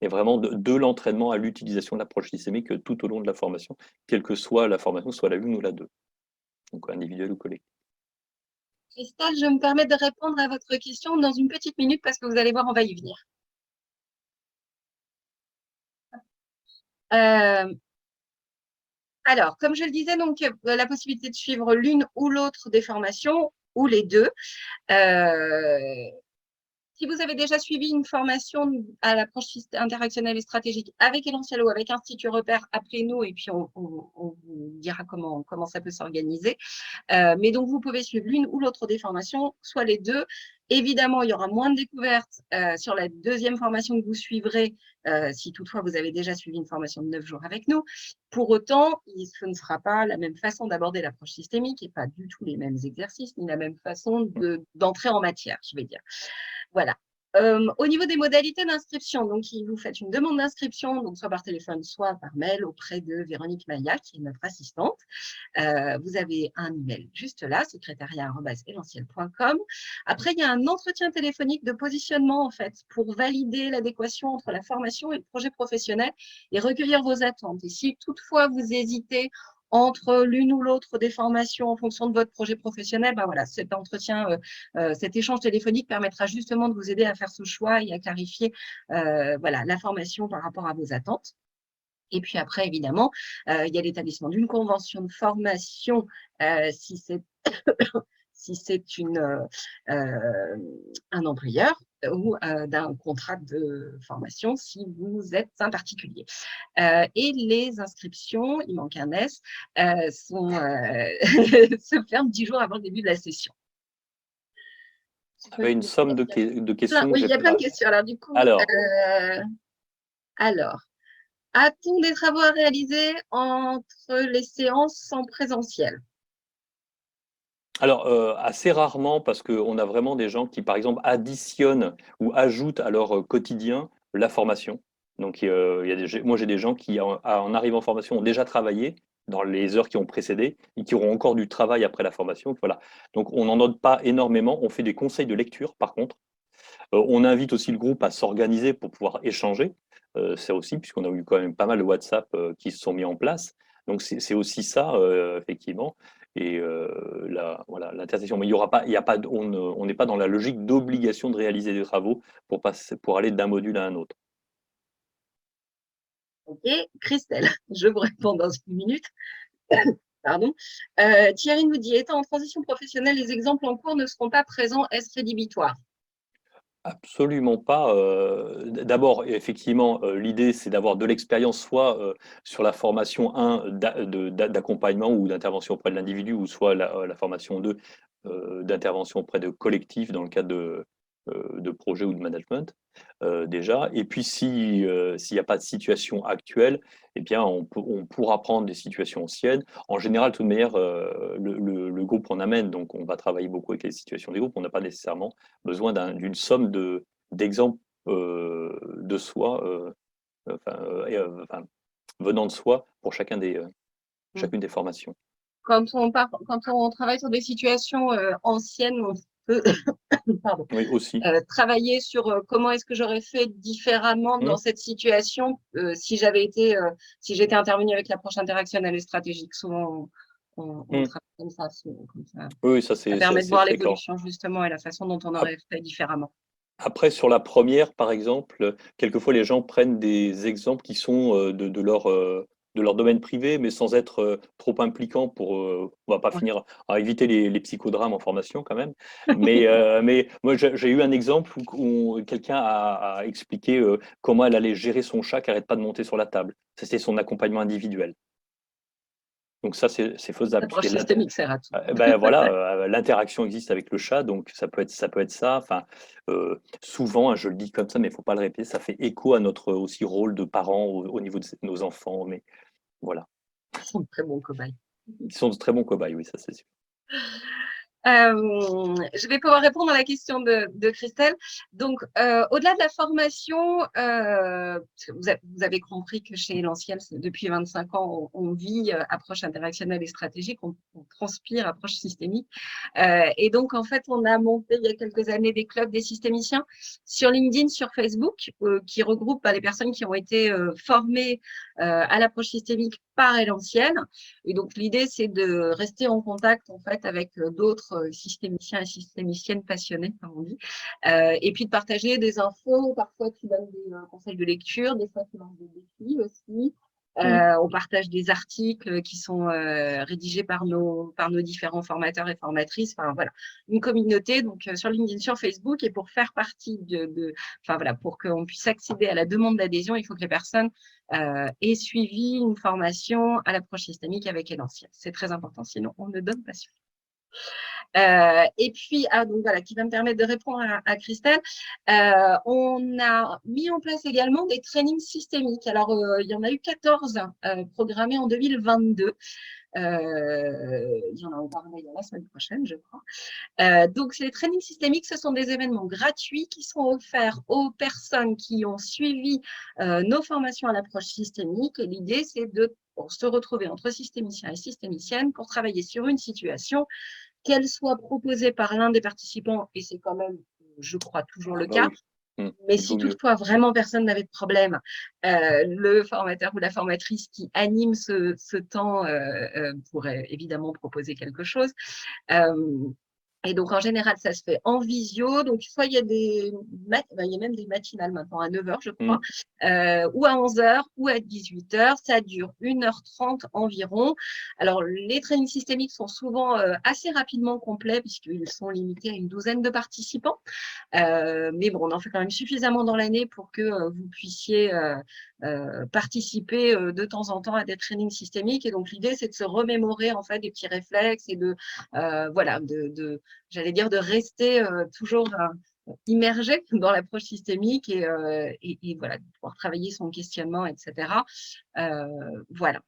Et vraiment de l'entraînement à l'utilisation de l'approche systémique tout au long de la formation, quelle que soit la formation, soit la 1 ou la 2, donc individuelle ou collective. Christelle, je me permets de répondre à votre question dans une petite minute parce que vous allez voir, on va y venir. Euh, alors, comme je le disais, donc, la possibilité de suivre l'une ou l'autre des formations ou les deux. Si vous avez déjà suivi une formation à l'approche interactionnelle et stratégique avec Elentiel ou avec Institut Repère, appelez-nous et puis on vous dira comment ça peut s'organiser. Mais donc, vous pouvez suivre l'une ou l'autre des formations, soit les deux. Évidemment, il y aura moins de découvertes sur la deuxième formation que vous suivrez, si toutefois vous avez déjà suivi une formation de 9 jours avec nous. Pour autant, ce ne sera pas la même façon d'aborder l'approche systémique et pas du tout les mêmes exercices, ni la même façon d'entrer en matière, je vais dire. Voilà. Au niveau des modalités d'inscription, donc vous faites une demande d'inscription, donc soit par téléphone, soit par mail auprès de Véronique Maillat, qui est notre assistante. Vous avez un email juste là, secrétariat@elentiel.com. Après, il y a un entretien téléphonique de positionnement, en fait, pour valider l'adéquation entre la formation et le projet professionnel et recueillir vos attentes. Et si toutefois vous hésitez entre l'une ou l'autre des formations en fonction de votre projet professionnel, ben voilà, cet entretien, cet échange téléphonique permettra justement de vous aider à faire ce choix et à clarifier voilà, la formation par rapport à vos attentes. Et puis après, évidemment, il y a l'établissement d'une convention de formation si c'est si c'est un employeur ou d'un contrat de formation si vous êtes un particulier. Et les inscriptions, il manque un S, se ferment 10 jours avant le début de la session. On avait une somme de questions. Oui, il y a plein de questions. Alors, du coup, alors a-t-on des travaux à réaliser entre les séances en présentiel? Alors, assez rarement, parce qu'on a vraiment des gens qui, par exemple, additionnent ou ajoutent à leur quotidien la formation. Donc, moi, j'ai des gens qui, en arrivant en formation, ont déjà travaillé dans les heures qui ont précédé et qui auront encore du travail après la formation. Voilà. Donc, on n'en note pas énormément. On fait des conseils de lecture, par contre. On invite aussi le groupe à s'organiser pour pouvoir échanger. Ça aussi, puisqu'on a eu quand même pas mal de WhatsApp qui se sont mis en place. Donc, c'est aussi ça, effectivement. Et voilà, l'intersection. Mais il y aura pas, il y a pas, on n'est pas dans la logique d'obligation de réaliser des travaux pour aller d'un module à un autre. Ok, Christelle, je vous réponds dans une minute. Pardon. Thierry nous dit, étant en transition professionnelle, les exemples en cours ne seront pas présents. Est-ce rédhibitoire? Absolument pas. D'abord, effectivement, l'idée, c'est d'avoir de l'expérience, soit sur la formation 1 d'accompagnement ou d'intervention auprès de l'individu, ou soit la formation 2 d'intervention auprès de collectifs dans le cadre de projets ou de management, déjà. Et puis, s'il n'y a pas de situation actuelle, eh bien, on pourra prendre des situations anciennes. En général, de toute manière, le groupe en amène, donc on va travailler beaucoup avec les situations des groupes. On n'a pas nécessairement besoin d'une somme d'exemples de soi, enfin, venant de soi pour chacune des formations. Quand on travaille sur des situations anciennes, on peut pardon, Oui, aussi. travailler sur comment est-ce que j'aurais fait différemment dans cette situation si j'étais intervenue avec l'approche interactionnelle et stratégique. Souvent, on travaille comme ça. Oui, ça permet de voir fréquent. l'évolution justement et la façon dont on aurait fait différemment. Après, sur la première, par exemple, quelquefois les gens prennent des exemples qui sont de leur domaine privé, mais sans être trop impliquants on va pas finir à éviter les psychodrames en formation quand même. Mais moi, j'ai eu un exemple où quelqu'un a expliqué comment elle allait gérer son chat qui n'arrête pas de monter sur la table. C'était son accompagnement individuel. Donc ça, c'est faisable. L'approche systémique sert à tout. Ben voilà, l'interaction existe avec le chat, donc ça peut être ça. Enfin, souvent, hein, je le dis comme ça, mais il ne faut pas le répéter, ça fait écho à notre aussi rôle de parents au niveau de nos enfants. Mais voilà. Ils sont de très bons cobayes. Ils sont de très bons cobayes, oui, ça c'est sûr. Je vais pouvoir répondre à la question de Christelle. Donc, au-delà de la formation, vous avez compris que chez Lanciel, depuis 25 ans, on vit approche interactionnelle et stratégique, on transpire approche systémique. Et donc, en fait, on a monté il y a quelques années des clubs des systémiciens sur LinkedIn, sur Facebook, qui regroupent les personnes qui ont été formées à l'approche systémique par Lanciel. Et donc, l'idée, c'est de rester en contact, en fait, avec d'autres systémiciens et systémiciennes passionnés, comme on dit, et puis de partager des infos. Parfois, tu donnes des conseils de lecture, des fois, tu lances des défis aussi. On partage des articles qui sont rédigés par nos différents formateurs et formatrices. Enfin, voilà, une communauté, donc sur LinkedIn, sur Facebook, et pour faire partie enfin, voilà, pour qu'on puisse accéder à la demande d'adhésion, il faut que les personnes aient suivi une formation à l'approche systémique avec Élanciel. C'est très important, sinon on ne donne pas suite. Et puis, donc voilà, qui va me permettre de répondre à Christelle. On a mis en place également des trainings systémiques. Alors, il y en a eu 14 programmés en 2022. Il y en a encore la semaine prochaine, je crois. Donc, les trainings systémiques, ce sont des événements gratuits qui sont offerts aux personnes qui ont suivi nos formations à l'approche systémique. Et l'idée, c'est de se retrouver entre systémiciens et systémiciennes pour travailler sur une situation, qu'elle soit proposée par l'un des participants, et c'est quand même, je crois, toujours le cas. Oui. Mais si toutefois vraiment personne n'avait de problème, le formateur ou la formatrice qui anime ce temps pourrait évidemment proposer quelque chose. Et donc, en général, ça se fait en visio. Donc, soit il y a il y a même des matinales maintenant à 9 h, je crois, ou à 11 h, ou à 18 h. Ça dure 1 h 30 environ. Alors, les trainings systémiques sont souvent assez rapidement complets puisqu'ils sont limités à une douzaine de participants. Mais bon, on en fait quand même suffisamment dans l'année pour que vous puissiez participer de temps en temps à des trainings systémiques. Et donc, l'idée, c'est de se remémorer en fait des petits réflexes et voilà, j'allais dire, de rester toujours immergé dans l'approche systémique et voilà, de pouvoir travailler son questionnement, etc. Voilà.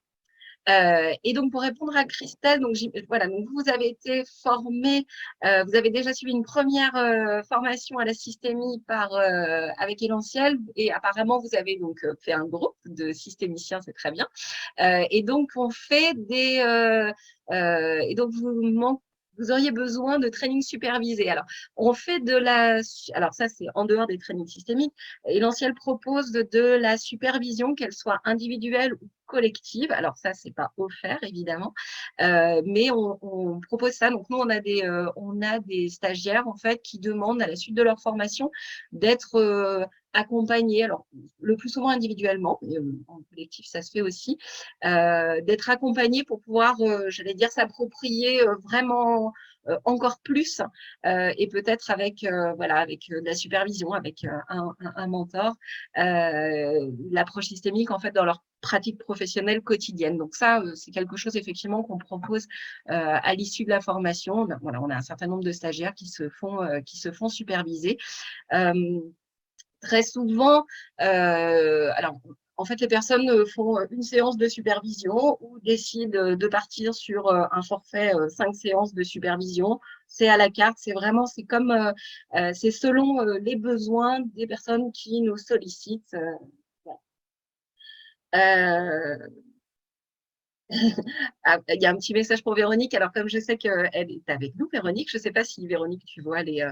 Et donc, pour répondre à Christelle, donc, voilà, donc vous avez été formé, vous avez déjà suivi une première formation à la systémie avec Élanciel, et apparemment, vous avez donc fait un groupe de systémiciens, c'est très bien. Et donc, on fait et donc, vous auriez besoin de training supervisé. Alors, on fait alors ça, c'est en dehors des trainings systémiques. Élanciel propose de la supervision, qu'elle soit individuelle ou collective. Alors ça, c'est pas offert évidemment, mais on propose ça. Donc nous, on a des stagiaires en fait qui demandent à la suite de leur formation d'être accompagnés, alors le plus souvent individuellement, mais en collectif ça se fait aussi, d'être accompagnés pour pouvoir, j'allais dire, s'approprier vraiment encore plus, et peut-être avec de la supervision, avec un mentor, l'approche systémique en fait dans leur pratique professionnelle quotidienne. Donc ça, c'est quelque chose effectivement qu'on propose à l'issue de la formation. Voilà, on a un certain nombre de stagiaires qui se font superviser. Très souvent, alors en fait, les personnes font une séance de supervision ou décident de partir sur un forfait 5 séances de supervision. C'est à la carte, c'est comme, c'est selon les besoins des personnes qui nous sollicitent. Voilà. Il y a un petit message pour Véronique. Alors, comme je sais qu'elle est avec nous, Véronique, je ne sais pas si, Véronique, tu vois les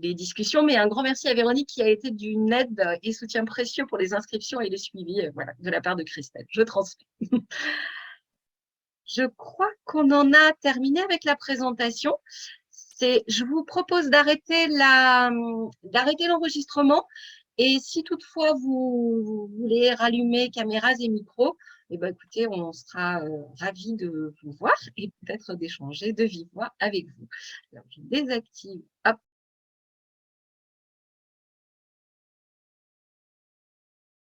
discussions, mais un grand merci à Véronique qui a été d'une aide et soutien précieux pour les inscriptions et le suivi voilà, de la part de Christelle. Je transmets. Je crois qu'on en a terminé avec la présentation. Je vous propose d'arrêter l'enregistrement. Et si toutefois vous voulez rallumer caméras et micros, eh ben, écoutez, on sera ravis de vous voir et peut-être d'échanger de vive voix avec vous. Alors, je désactive. Hop.